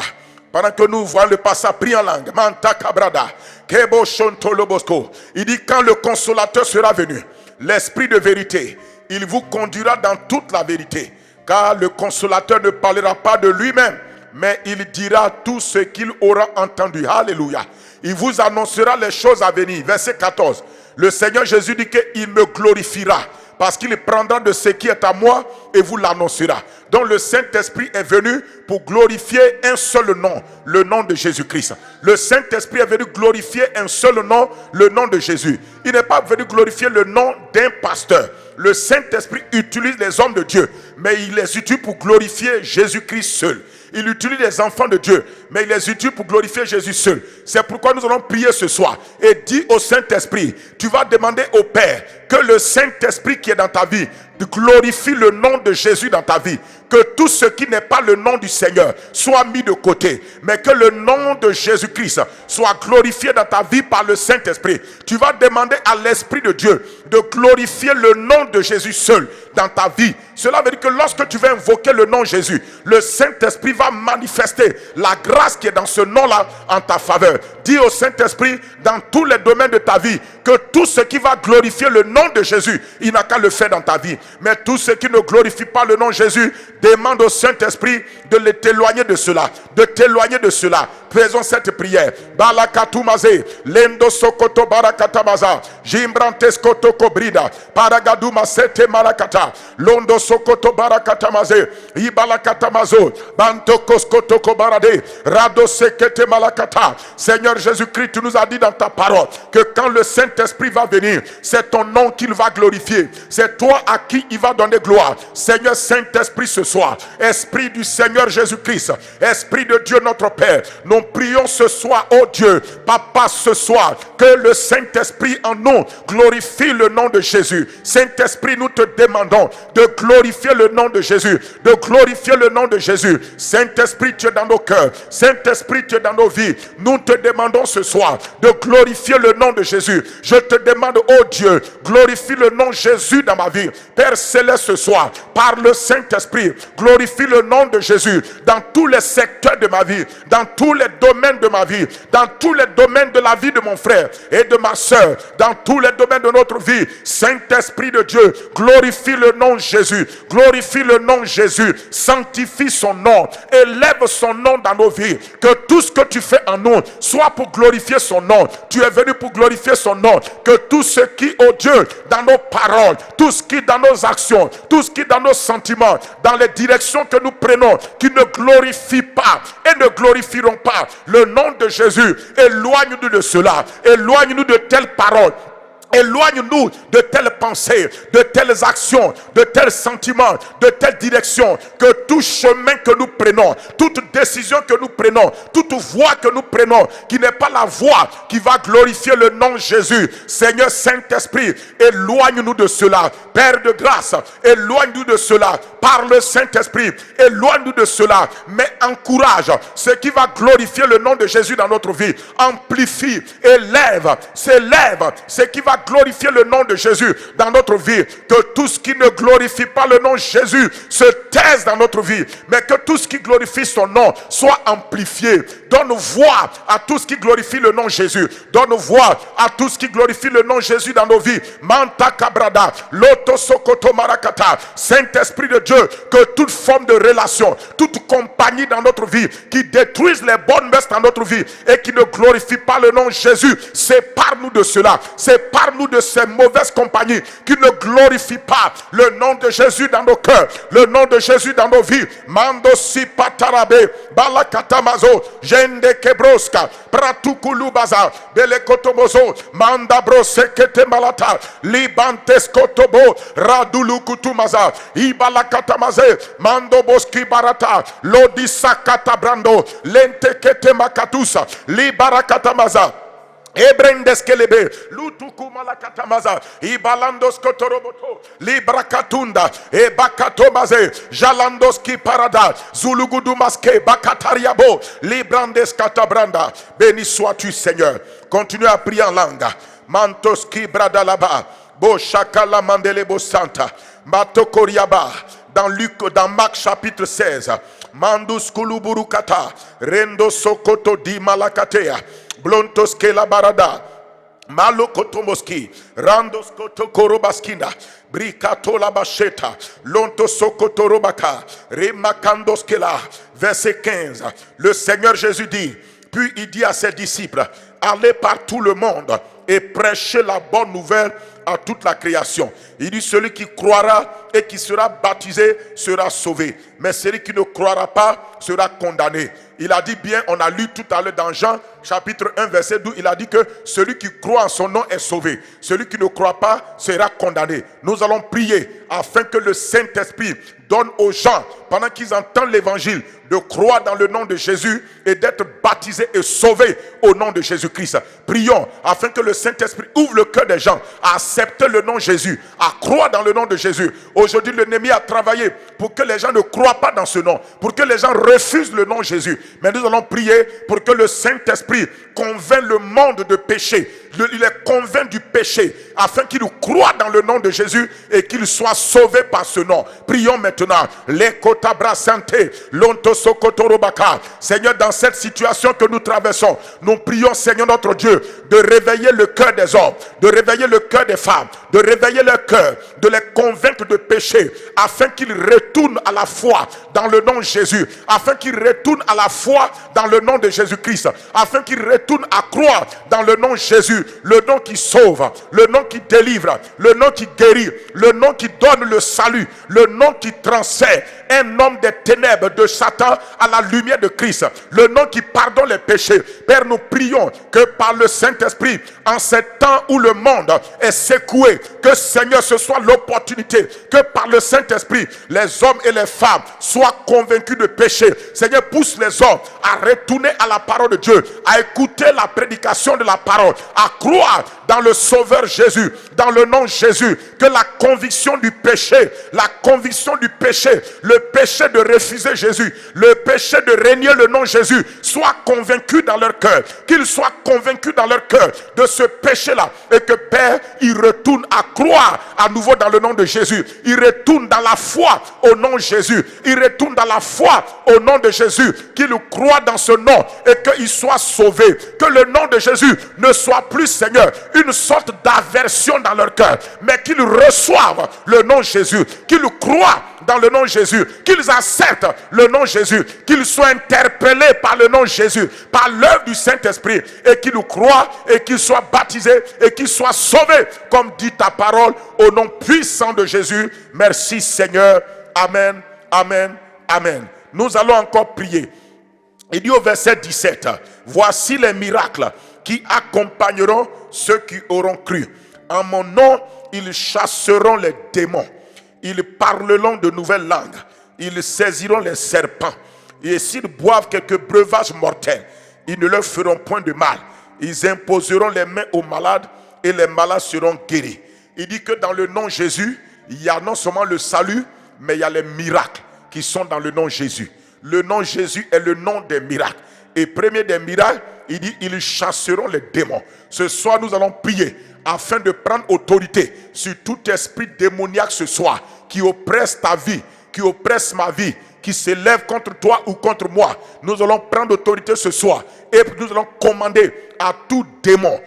Pendant que nous voyons le passage, prie en langue. Manta cabrada. Kebo shontolo bosco. Il dit quand le consolateur sera venu, l'esprit de vérité. Il vous conduira dans toute la vérité. Car le consolateur ne parlera pas de lui-même, mais il dira tout ce qu'il aura entendu. Alléluia. Il vous annoncera les choses à venir. Verset 14. Le Seigneur Jésus dit qu'il me glorifiera, parce qu'il prendra de ce qui est à moi et vous l'annoncera. Donc le Saint-Esprit est venu pour glorifier un seul nom, le nom de Jésus-Christ. Le Saint-Esprit est venu glorifier un seul nom, le nom de Jésus. Il n'est pas venu glorifier le nom d'un pasteur. Le Saint-Esprit utilise les hommes de Dieu, mais il les utilise pour glorifier Jésus-Christ seul. Il utilise les enfants de Dieu, mais il les utilise pour glorifier Jésus seul. C'est pourquoi nous allons prier ce soir et dire au Saint-Esprit, tu vas demander au Père que le Saint-Esprit qui est dans ta vie glorifie le nom de Jésus dans ta vie. Que tout ce qui n'est pas le nom du Seigneur soit mis de côté, mais que le nom de Jésus-Christ soit glorifié dans ta vie par le Saint-Esprit. Tu vas demander à l'Esprit de Dieu de glorifier le nom de Jésus seul dans ta vie. Cela veut dire que lorsque tu vas invoquer le nom de Jésus, le Saint-Esprit va manifester la grâce qui est dans ce nom-là en ta faveur. Dis au Saint-Esprit dans tous les domaines de ta vie que tout ce qui va glorifier le nom de Jésus, il n'a qu'à le faire dans ta vie. Mais tout ce qui ne glorifie pas le nom de Jésus, demande au Saint-Esprit de t'éloigner de cela, de t'éloigner de cela. Faisons cette prière. Balakatumaze, lendo sokoto barakatamaza, jimbrantes koto kobrida, paragaduma sete marakata, londo sokoto barakatamaze, ibalakatamazo, bantokos koto kobarade, rado sekete malakata. Seigneur Jésus-Christ, tu nous as dit dans ta parole que quand le Saint-Esprit va venir, c'est ton nom qu'il va glorifier. C'est toi à qui il va donner gloire. Seigneur Saint-Esprit, ce soir, Esprit du Seigneur Jésus-Christ, Esprit de Dieu notre Père, nous prions ce soir, oh Dieu, Papa, ce soir, que le Saint-Esprit en nous glorifie le nom de Jésus. Saint-Esprit, nous te demandons de glorifier le nom de Jésus, de glorifier le nom de Jésus. Saint-Esprit, tu es dans nos cœurs. Saint-Esprit, tu es dans nos vies. Nous te demandons ce soir de glorifier le nom de Jésus. Je te demande, oh Dieu, glorifie le nom de Jésus dans ma vie. Père Céleste, ce soir, par le Saint-Esprit, glorifie le nom de Jésus dans tous les secteurs de ma vie, dans tous les domaines de ma vie, dans tous les domaines de la vie de mon frère et de ma soeur, dans tous les domaines de notre vie. Saint-Esprit de Dieu, glorifie le nom de Jésus, glorifie le nom de Jésus, sanctifie son nom, élève son nom dans nos vies, que tout ce que tu fais en nous soit pour glorifier son nom. Tu es venu pour glorifier son nom. Que tout ce qui, oh Dieu, dans nos paroles, tout ce qui dans nos actions, tout ce qui dans nos sentiments, dans les directions que nous prenons, qui ne glorifie pas et ne glorifieront pas le nom de Jésus, éloigne-nous de cela, éloigne-nous de telles paroles. Éloigne-nous de telles pensées, de telles actions, de tels sentiments, de telles directions. Que tout chemin que nous prenons, toute décision que nous prenons, toute voie que nous prenons, qui n'est pas la voie qui va glorifier le nom de Jésus. Seigneur Saint-Esprit, éloigne-nous de cela. Père de grâce, éloigne-nous de cela. Par le Saint-Esprit, éloigne-nous de cela. Mais encourage ce qui va glorifier le nom de Jésus dans notre vie. Amplifie, élève, s'élève ce qui va glorifier le nom de Jésus dans notre vie. Que tout ce qui ne glorifie pas le nom de Jésus se taise dans notre vie, mais que tout ce qui glorifie son nom soit amplifié. Donne voix à tout ce qui glorifie le nom de Jésus. Donne voix à tout ce qui glorifie le nom de Jésus dans nos vies. Manta Kabrada, Loto Sokoto Marakata. Saint-Esprit de Dieu, que toute forme de relation, toute compagnie dans notre vie qui détruise les bonnes mœurs dans notre vie et qui ne glorifie pas le nom de Jésus, sépare-nous de cela. Sépare-nous de ces mauvaises compagnies qui ne glorifient pas le nom de Jésus dans nos cœurs, le nom de Jésus dans nos vies. Mando si patarabe, balakatamazo, jende kebroska, pratukulubaza, belekotomozo, manda brosekete malata, libantes kotobo, radulukutumaza, ibalakatamaze, mando boski barata, lodisakata brando, lentekete makatusa, libarakatamaza. Ebrendeskelebe lutuku malakatamaza ibalandos kotoroboto librakatunda e bakatomaze jalandoski parada zulugudu maske bakatariabo librandes katabranda. Béni sois-tu Seigneur. Continue à prier en langue. Mantoski bradalaba bo shakala mandelebo santa matokoriaba. Dans Marc chapitre 16, mandus kuluburukata rendo sokoto di malakatea blontos ke la barada Malo kotomoski, randos kotokorobaskina, brikato la bacheta, lonto sokotorobaka, remakandoskela. Verset 15. Le Seigneur Jésus dit, puis il dit à ses disciples, allez par tout le monde et prêchez la bonne nouvelle à toute la création. Il dit, celui qui croira et qui sera baptisé sera sauvé, mais celui qui ne croira pas sera condamné. Il a dit bien, on a lu tout à l'heure dans Jean chapitre 1 verset 12, il a dit que celui qui croit en son nom est sauvé, celui qui ne croit pas sera condamné. Nous allons prier afin que le Saint-Esprit donne aux gens, pendant qu'ils entendent l'évangile, de croire dans le nom de Jésus et d'être baptisés et sauvés au nom de Jésus-Christ. Prions afin que le Saint-Esprit ouvre le cœur des gens à accepter le nom de Jésus, à croire dans le nom de Jésus. Aujourd'hui, l'ennemi a travaillé pour que les gens ne croient pas dans ce nom, pour que les gens refusent le nom de Jésus. Mais nous allons prier pour que le Saint-Esprit convainc le monde de péché. Il les convainc du péché afin qu'ils croient dans le nom de Jésus et qu'ils soient sauvés par ce nom. Prions maintenant. Seigneur, dans cette situation que nous traversons, nous prions, Seigneur notre Dieu, de réveiller le cœur des hommes, de réveiller le cœur des femmes, de réveiller leur cœur, de les convaincre de péché afin qu'ils retournent à la foi dans le nom de Jésus, afin qu'ils retournent à la foi dans le nom de Jésus-Christ, afin qu'ils retournent à croire dans le nom de Jésus, le nom qui sauve, le nom qui délivre, le nom qui guérit, le nom qui donne le salut, le nom qui transcende un homme des ténèbres de Satan à la lumière de Christ, le nom qui pardonne les péchés. Père, nous prions que par le Saint-Esprit, en ces temps où le monde est secoué, que Seigneur, ce soit l'opportunité que par le Saint-Esprit, les hommes et les femmes soient convaincus de péché. Seigneur, pousse les hommes à retourner à la parole de Dieu, à écouter la prédication de la parole, à croire dans le Sauveur Jésus, dans le nom de Jésus, que la conviction du péché, le péché de refuser Jésus, le péché de régner le nom de Jésus, soit convaincu dans leur cœur, qu'ils soient convaincus dans leur cœur de ce péché-là, et que Père, ils retournent à croire à nouveau dans le nom de Jésus, ils retournent dans la foi au nom de Jésus, ils retournent dans la foi au nom de Jésus, qu'ils croient dans ce nom et qu'ils soient sauvés, que le nom de Jésus ne soit plus, Seigneur, une sorte d'aversion dans leur cœur, mais qu'ils reçoivent le nom de Jésus, qu'ils croient dans le nom de Jésus, qu'ils acceptent le nom de Jésus, qu'ils soient interpellés par le nom de Jésus, par l'œuvre du Saint-Esprit, et qu'ils croient et qu'ils soient baptisés et qu'ils soient sauvés, comme dit ta parole, au nom puissant de Jésus. Merci Seigneur. Amen, amen, amen. Nous allons encore prier. Il dit au verset 17, voici les miracles qui accompagneront ceux qui auront cru. En mon nom, ils chasseront les démons. Ils parleront de nouvelles langues. Ils saisiront les serpents. Et s'ils boivent quelques breuvages mortels, ils ne leur feront point de mal. Ils imposeront les mains aux malades et les malades seront guéris. Il dit que dans le nom de Jésus, il y a non seulement le salut, mais il y a les miracles qui sont dans le nom de Jésus. Le nom de Jésus est le nom des miracles. Et premier des miracles, il dit, ils chasseront les démons. Ce soir, nous allons prier afin de prendre autorité sur tout esprit démoniaque ce soir, qui oppresse ta vie, qui oppresse ma vie, qui s'élève contre toi ou contre moi. Nous allons prendre autorité ce soir et nous allons commander à tout démon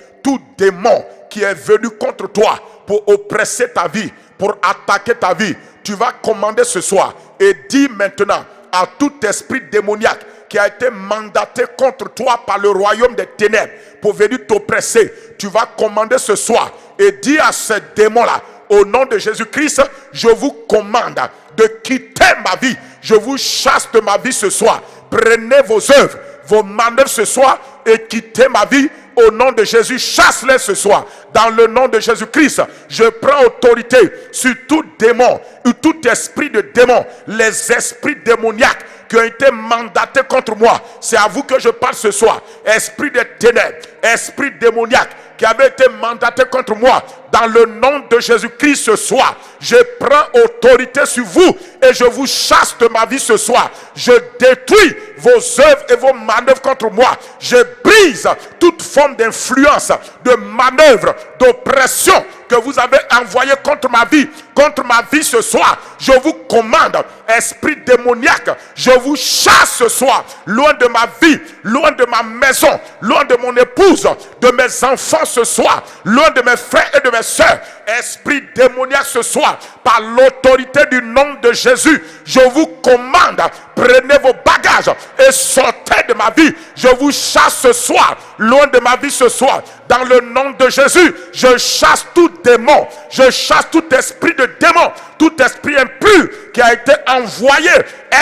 qui est venu contre toi pour oppresser ta vie, pour attaquer ta vie. Tu vas commander ce soir et dis maintenant à tout esprit démoniaque qui a été mandaté contre toi par le royaume des ténèbres pour venir t'oppresser. Tu vas commander ce soir et dis à ces démons-là, au nom de Jésus-Christ, je vous commande de quitter ma vie. Je vous chasse de ma vie ce soir. Prenez vos œuvres, vos manœuvres ce soir et quittez ma vie. Au nom de Jésus, chasse-les ce soir. Dans le nom de Jésus-Christ, je prends autorité sur tout démon ou tout esprit de démon, les esprits démoniaques qui ont été mandatés contre moi. C'est à vous que je parle ce soir. Esprit des ténèbres, esprit démoniaque qui avait été mandaté contre moi. Dans le nom de Jésus-Christ ce soir, je prends autorité sur vous et je vous chasse de ma vie ce soir. Je détruis vos œuvres et vos manœuvres contre moi. Je brise toute forme d'influence, de manœuvre, d'oppression que vous avez envoyé contre ma vie ce soir, je vous commande, esprit démoniaque, je vous chasse ce soir, loin de ma vie, loin de ma maison, loin de mon épouse, de mes enfants ce soir, loin de mes frères et de mes soeurs. Esprit démoniaque ce soir, par l'autorité du nom de Jésus, je vous commande, prenez vos bagages et sortez de ma vie. Je vous chasse ce soir, loin de ma vie ce soir. Dans le nom de Jésus, je chasse tout démon, je chasse tout esprit de démon, tout esprit impur qui a été envoyé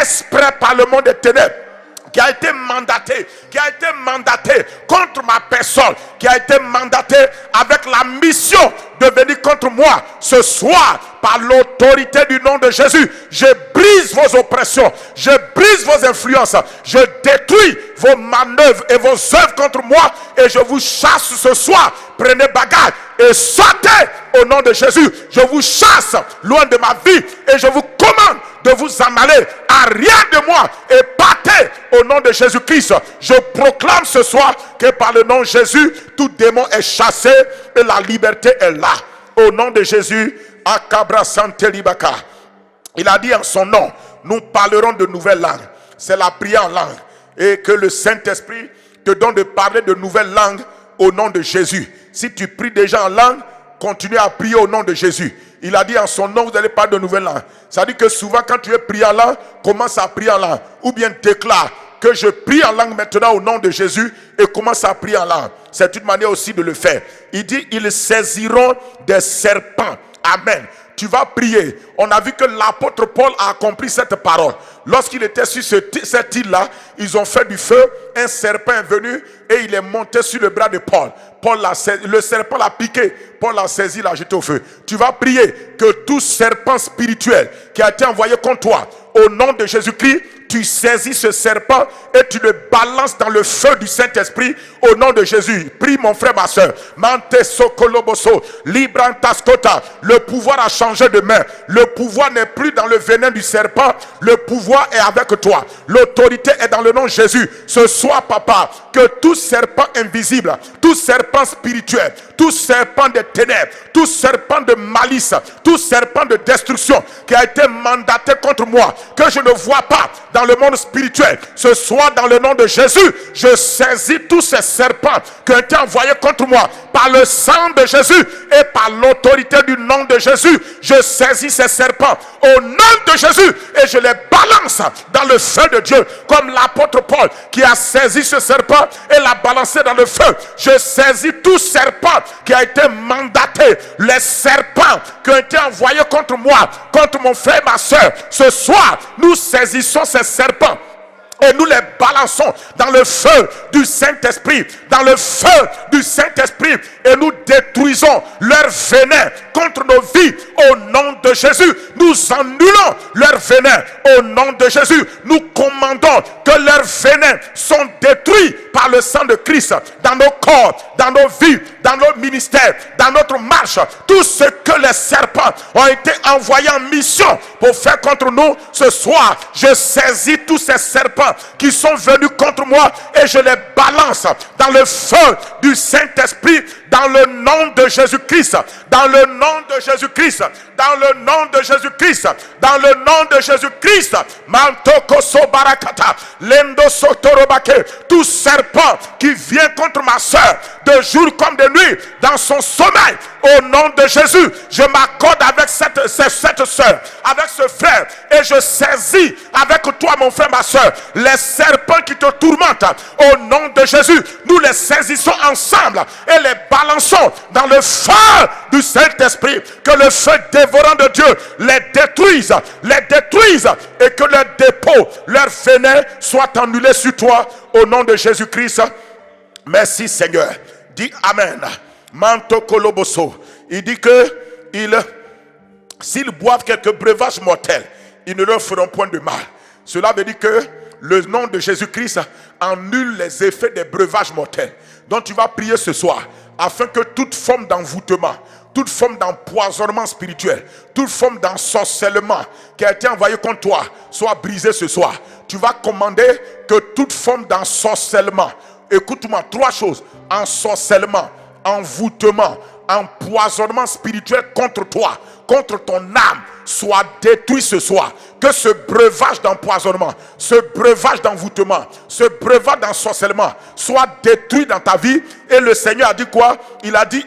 exprès par le monde des ténèbres, qui a été mandaté contre ma personne, qui a été mandaté avec la mission de venir contre moi ce soir. Par l'autorité du nom de Jésus, je brise vos oppressions, je brise vos influences, je détruis vos manœuvres et vos œuvres contre moi, et je vous chasse ce soir. Prenez bagage et sortez au nom de Jésus. Je vous chasse loin de ma vie et je vous commande de vous en aller à rien de moi et partez au nom de Jésus-Christ. Je proclame ce soir que par le nom de Jésus, tout démon est chassé et la liberté est là. Au nom de Jésus, Akabra Santelibaka. Il a dit en son nom, nous parlerons de nouvelles langues. C'est la prière en langue. Et que le Saint-Esprit te donne de parler de nouvelles langues au nom de Jésus. Si tu pries déjà en langue, continue à prier au nom de Jésus. Il a dit en son nom, vous n'allez pas de nouvelles langues. Ça dit que souvent quand tu veux prier en langue, commence à prier en langue. Ou bien déclare que je prie en langue maintenant au nom de Jésus et commence à prier en langue. C'est une manière aussi de le faire. Il dit, ils saisiront des serpents. Amen. Tu vas prier. On a vu que l'apôtre Paul a accompli cette parole. Lorsqu'il était sur cette île-là, ils ont fait du feu. Un serpent est venu et il est monté sur le bras de Paul. Le serpent l'a piqué. Paul l'a saisi, l'a jeté au feu. Tu vas prier que tout serpent spirituel qui a été envoyé contre toi, au nom de Jésus-Christ, tu saisis ce serpent et tu le balances dans le feu du Saint-Esprit au nom de Jésus. Prie mon frère, ma soeur. Mante sokoloboso, librantaskota. Le pouvoir a changé de main. Le pouvoir n'est plus dans le venin du serpent. Le pouvoir est avec toi. L'autorité est dans le nom de Jésus. Ce soir, papa, que tout serpent invisible, tout serpent spirituel, tout serpent des ténèbres, tout serpent de malice, tout serpent de destruction qui a été mandaté contre moi, que je ne vois pas dans le monde spirituel, ce soir dans le nom de Jésus, je saisis tous ces serpents qui ont été envoyés contre moi par le sang de Jésus et par l'autorité du nom de Jésus. Je saisis ces serpents au nom de Jésus et je les balance dans le feu de Dieu, comme l'apôtre Paul qui a saisi ce serpent et l'a balancé dans le feu. Je saisis tout serpent qui a été mandaté, les serpents qui ont été envoyés contre moi, contre mon frère et ma soeur. Ce soir, nous saisissons ces serpents et nous les balançons dans le feu du Saint-Esprit, dans le feu du Saint-Esprit, et nous détruisons leur venin contre nos vies au nom de Jésus. Nous annulons leur venin au nom de Jésus. Nous commandons que leurs venins sont détruits par le sang de Christ dans nos corps, dans nos vies, dans nos ministères, dans notre marche. Tout ce que les serpents ont été envoyés en mission pour faire contre nous, ce soir, je saisis tous ces serpents qui sont venus contre moi et je les balance dans le feu du Saint-Esprit, dans le nom de Jésus-Christ, dans le nom de Jésus-Christ, dans le nom de Jésus-Christ, dans le nom de Jésus-Christ. Mantokoso barakata, lendo sotorobake, tout serpent qui vient contre ma soeur de jour comme de nuit dans son sommeil, au nom de Jésus, je m'accorde avec cette soeur, avec ce frère, et je saisis avec toi mon frère, ma soeur, les serpents qui te tourmentent au nom de Jésus. Nous les saisissons ensemble et les balançons dans le feu du Saint-Esprit. Que le feu dévorant de Dieu les détruise et que leur dépôt, leur venin soit annulé sur toi au nom de Jésus-Christ. Merci Seigneur. Dis Amen. Manto Koloboso. Il dit que s'ils boivent quelques breuvages mortels, ils ne leur feront point de mal. Cela veut dire que le nom de Jésus-Christ annule les effets des breuvages mortels. Donc tu vas prier ce soir afin que toute forme d'envoûtement, toute forme d'empoisonnement spirituel, toute forme d'ensorcellement qui a été envoyée contre toi soit brisée ce soir. Tu vas commander que toute forme d'ensorcellement, écoute-moi, 3 choses: ensorcellement, envoûtement, empoisonnement spirituel contre toi, contre ton âme, soit détruit ce soir. Que ce breuvage d'empoisonnement, ce breuvage d'envoûtement, ce breuvage d'ensorcellement soit détruit dans ta vie. Et le Seigneur a dit quoi? Il a dit,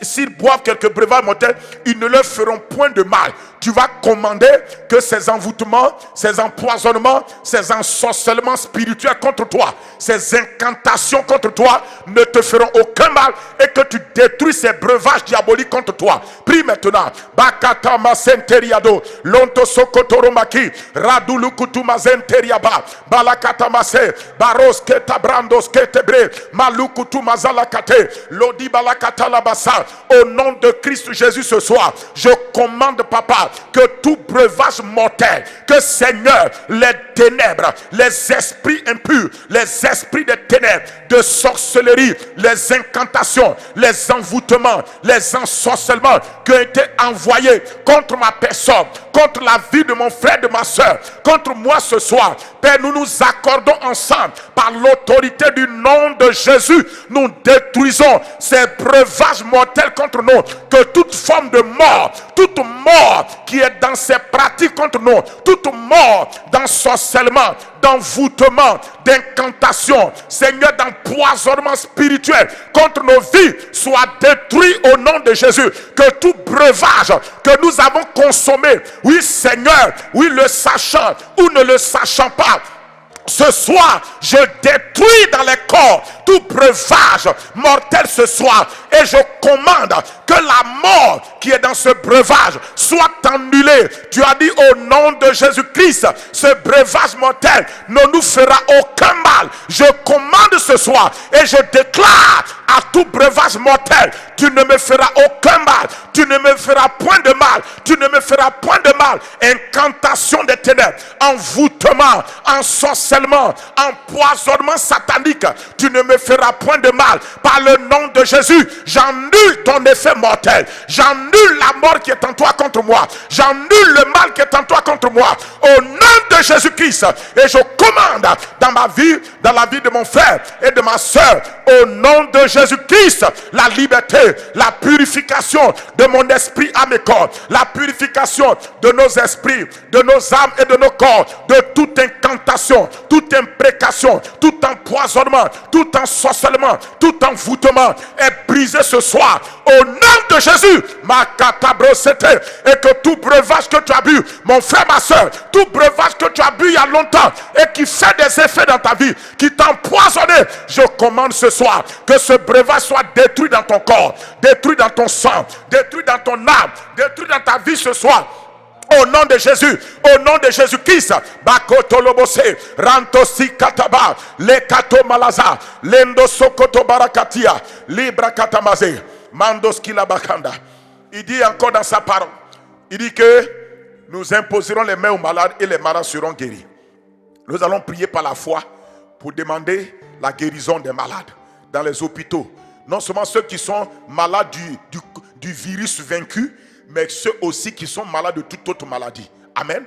s'ils boivent quelques breuvages mortels, ils ne leur feront point de mal. Tu vas commander que ces envoûtements, ces empoisonnements, ces ensorcellements spirituels contre toi, ces incantations contre toi ne te feront aucun mal et que tu détruis ces breuvages diaboliques contre toi. Prie maintenant. Bakata masenteriado, lonto sokotoromaki, radulu kutumazenteriaba, balakata mase, baros ketabrandos ketebre, malukutu mazalakate, lodi balakata labasa. Au nom de Christ Jésus ce soir, je commande, papa, que tout breuvage mortel, que Seigneur, les ténèbres, les esprits impurs, les esprits de ténèbres, de sorcellerie, les incantations, les envoûtements, les ensorcellements qui ont été envoyés contre ma personne, contre la vie de mon frère, de ma soeur, contre moi ce soir. Père, nous nous accordons ensemble par l'autorité du nom de Jésus. Nous détruisons ces breuvages mortels contre nous. Que toute forme de mort, toute mort qui est dans ces pratiques contre nous, toute mort d'ensorcellement, d'envoûtement, d'incantation, Seigneur, d'empoisonnement spirituel contre nos vies, soit détruit au nom de Jésus. Que tout breuvage que nous avons consommé, oui Seigneur, oui le sachant ou ne le sachant pas, ce soir, je détruis dans les corps tout breuvage mortel ce soir. Et je commande que la mort qui est dans ce breuvage soit annulée. Tu as dit au nom de Jésus-Christ, ce breuvage mortel ne nous fera aucun mal. Je commande ce soir et je déclare à tout breuvage mortel, tu ne me feras aucun mal. Tu ne me feras point de mal. Tu ne me feras point de mal. Incantation des ténèbres, envoûtement, ensorcellement, empoisonnement satanique, tu ne me feras point de mal. Par le nom de Jésus, j'annule ton effet mortel. J'annule la mort qui est en toi contre moi. J'annule le mal qui est en toi contre moi. Au nom de Jésus-Christ. Et je commande dans ma vie, dans la vie de mon frère et de ma soeur, au nom de Jésus-Christ, la liberté, la purification de mon esprit, âme et corps, la purification de nos esprits, de nos âmes et de nos corps, de toute incantation, toute imprécation, tout empoisonnement, tout ensorcellement, tout envoûtement est brisé ce soir au nom de Jésus. Et que tout breuvage que tu as bu, mon frère, ma soeur, tout breuvage que tu as bu il y a longtemps et qui fait des effets dans ta vie, qui t'a empoisonné, je commande ce soir que ce breuvage soit détruit dans ton corps, détruit dans ton sang, détruit dans ton âme, détruit dans ta vie ce soir. Au nom de Jésus, au nom de Jésus-Christ, Bakotolobose, Rantosi Kataba, Lekato Malaza, Lendo Sokoto Barakatia, Libra Katamaze, Mandoskila Bakanda. Il dit encore dans sa parole, il dit que nous imposerons les mains aux malades et les malades seront guéris. Nous allons prier par la foi pour demander la guérison des malades dans les hôpitaux. Non seulement ceux qui sont malades du virus vaincu, mais ceux aussi qui sont malades de toute autre maladie. Amen.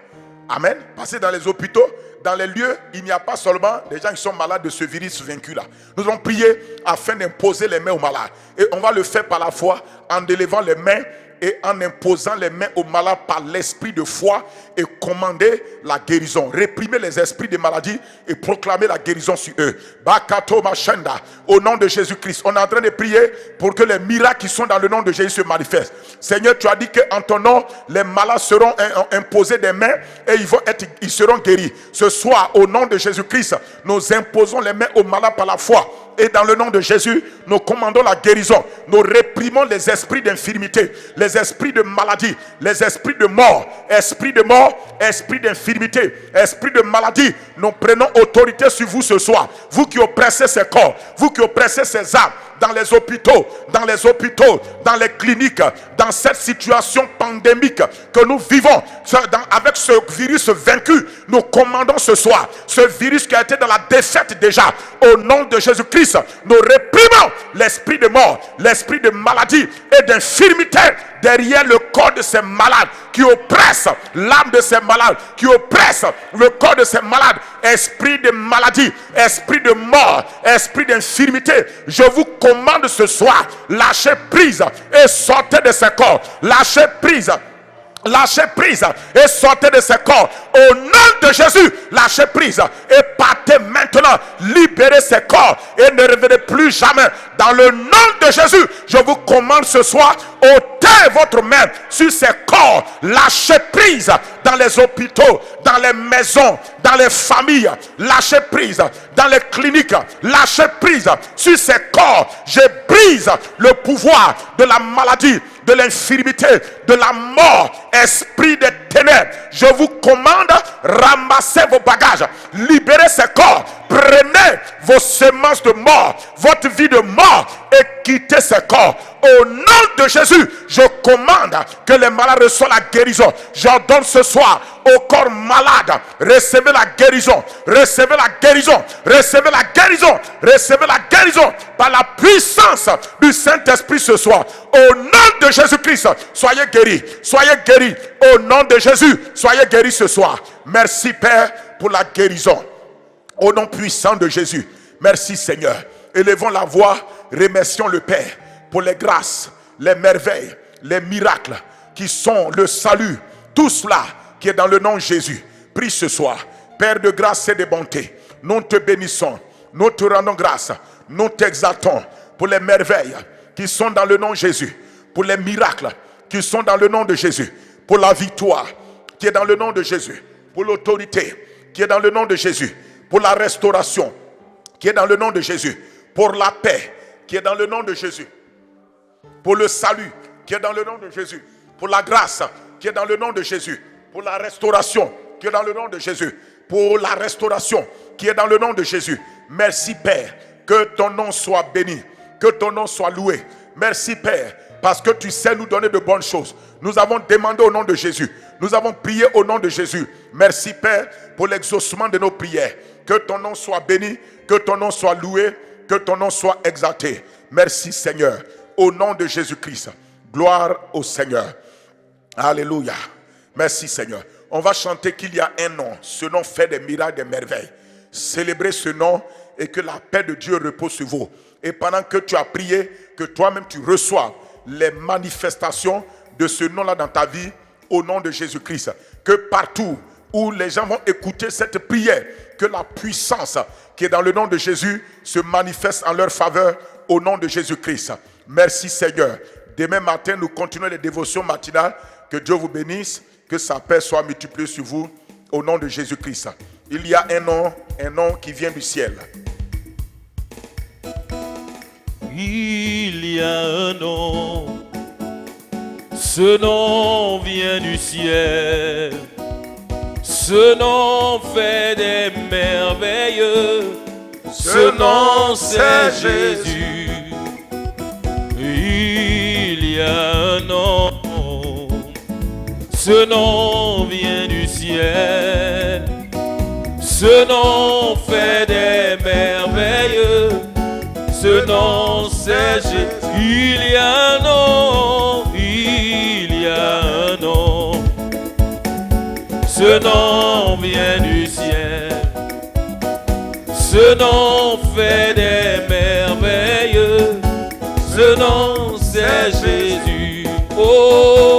Amen. Parce que dans les hôpitaux, dans les lieux, il n'y a pas seulement des gens qui sont malades de ce virus vaincu-là. Nous allons prier afin d'imposer les mains aux malades. Et on va le faire par la foi, en élevant les mains et en imposant les mains aux malades par l'esprit de foi et commander la guérison. Réprimer les esprits de maladie et proclamer la guérison sur eux. Bakato Machenda, au nom de Jésus-Christ. On est en train de prier pour que les miracles qui sont dans le nom de Jésus se manifestent. Seigneur, tu as dit qu'en ton nom, les malades seront imposés des mains et ils seront guéris. Ce soir, au nom de Jésus-Christ, nous imposons les mains aux malades par la foi. Et dans le nom de Jésus, nous commandons la guérison. Nous réprimons les esprits d'infirmité, les esprits de maladie, les esprits de mort, esprit d'infirmité, esprit de maladie. Nous prenons autorité sur vous ce soir. Vous qui oppressez ces corps, vous qui oppressez ces âmes, dans les hôpitaux, dans les cliniques, dans cette situation pandémique que nous vivons, avec ce virus vaincu, nous commandons ce soir, ce virus qui a été dans la défaite déjà, au nom de Jésus-Christ, nous réprimons l'esprit de mort, l'esprit de maladie et d'infirmité derrière le corps de ces malades, qui oppressent l'âme de ces malades, qui oppressent le corps de ces malades. Esprit de maladie, esprit de mort, esprit d'infirmité, je vous commande ce soir, lâchez prise et sortez de ces corps. Lâchez prise. Lâchez prise et sortez de ces corps. Au nom de Jésus, lâchez prise et partez maintenant. Libérez ces corps et ne revenez plus jamais. Dans le nom de Jésus, je vous commande ce soir, ôtez votre main sur ces corps. Lâchez prise dans les hôpitaux, dans les maisons, dans les familles. Lâchez prise dans les cliniques. Lâchez prise sur ces corps. Je brise le pouvoir de la maladie, de l'infirmité, de la mort, esprit des ténèbres. Je vous commande, ramassez vos bagages, libérez ces corps, prenez vos semences de mort, votre vie de mort et quittez ces corps. Au nom de Jésus, je commande que les malades reçoivent la guérison. J'ordonne ce soir au corps malade, recevez la guérison, recevez la guérison, recevez la guérison, recevez la guérison par la puissance du Saint-Esprit ce soir. Au nom de Jésus-Christ, soyez guéris, soyez guéris. Au nom de Jésus, soyez guéris ce soir. Merci Père pour la guérison. Au nom puissant de Jésus, merci Seigneur. Élevons la voix, remercions le Père pour les grâces, les merveilles, les miracles qui sont le salut. Tout cela qui est dans le nom de Jésus. Prie ce soir. Père de grâce et de bonté, nous te bénissons, nous te rendons grâce, nous t'exaltons pour les merveilles qui sont dans le nom de Jésus, pour les miracles qui sont dans le nom de Jésus, pour la victoire qui est dans le nom de Jésus, pour l'autorité qui est dans le nom de Jésus, pour la restauration qui est dans le nom de Jésus, pour la paix qui est dans le nom de Jésus, pour le salut qui est dans le nom de Jésus, pour la grâce qui est dans le nom de Jésus, pour la restauration qui est dans le nom de Jésus, pour la restauration qui est dans le nom de Jésus. Merci Père, que ton nom soit béni, que ton nom soit loué. Merci Père, parce que tu sais nous donner de bonnes choses. Nous avons demandé au nom de Jésus, nous avons prié au nom de Jésus. Merci Père pour l'exaucement de nos prières. Que ton nom soit béni, que ton nom soit loué, que ton nom soit exalté. Merci Seigneur, au nom de Jésus-Christ. Gloire au Seigneur. Alléluia. Merci Seigneur. On va chanter qu'il y a un nom. Ce nom fait des miracles, des merveilles. Célébrez ce nom et que la paix de Dieu repose sur vous. Et pendant que tu as prié, que toi-même tu reçois les manifestations de ce nom-là dans ta vie, au nom de Jésus-Christ. Que partout où les gens vont écouter cette prière, que la puissance qui est dans le nom de Jésus se manifeste en leur faveur, au nom de Jésus-Christ. Merci Seigneur. Demain matin, nous continuons les dévotions matinales. Que Dieu vous bénisse, que sa paix soit multipliée sur vous, au nom de Jésus-Christ. Il y a un nom qui vient du ciel. Il y a un nom, ce nom vient du ciel, ce nom fait des merveilles, ce nom c'est Jésus. Il y a un nom, ce nom vient du ciel, ce nom fait des merveilles, ce nom c'est Jésus. Il y a un nom, il y a un nom, ce nom vient du ciel, ce nom fait des merveilles, ce nom c'est Jésus. Oh,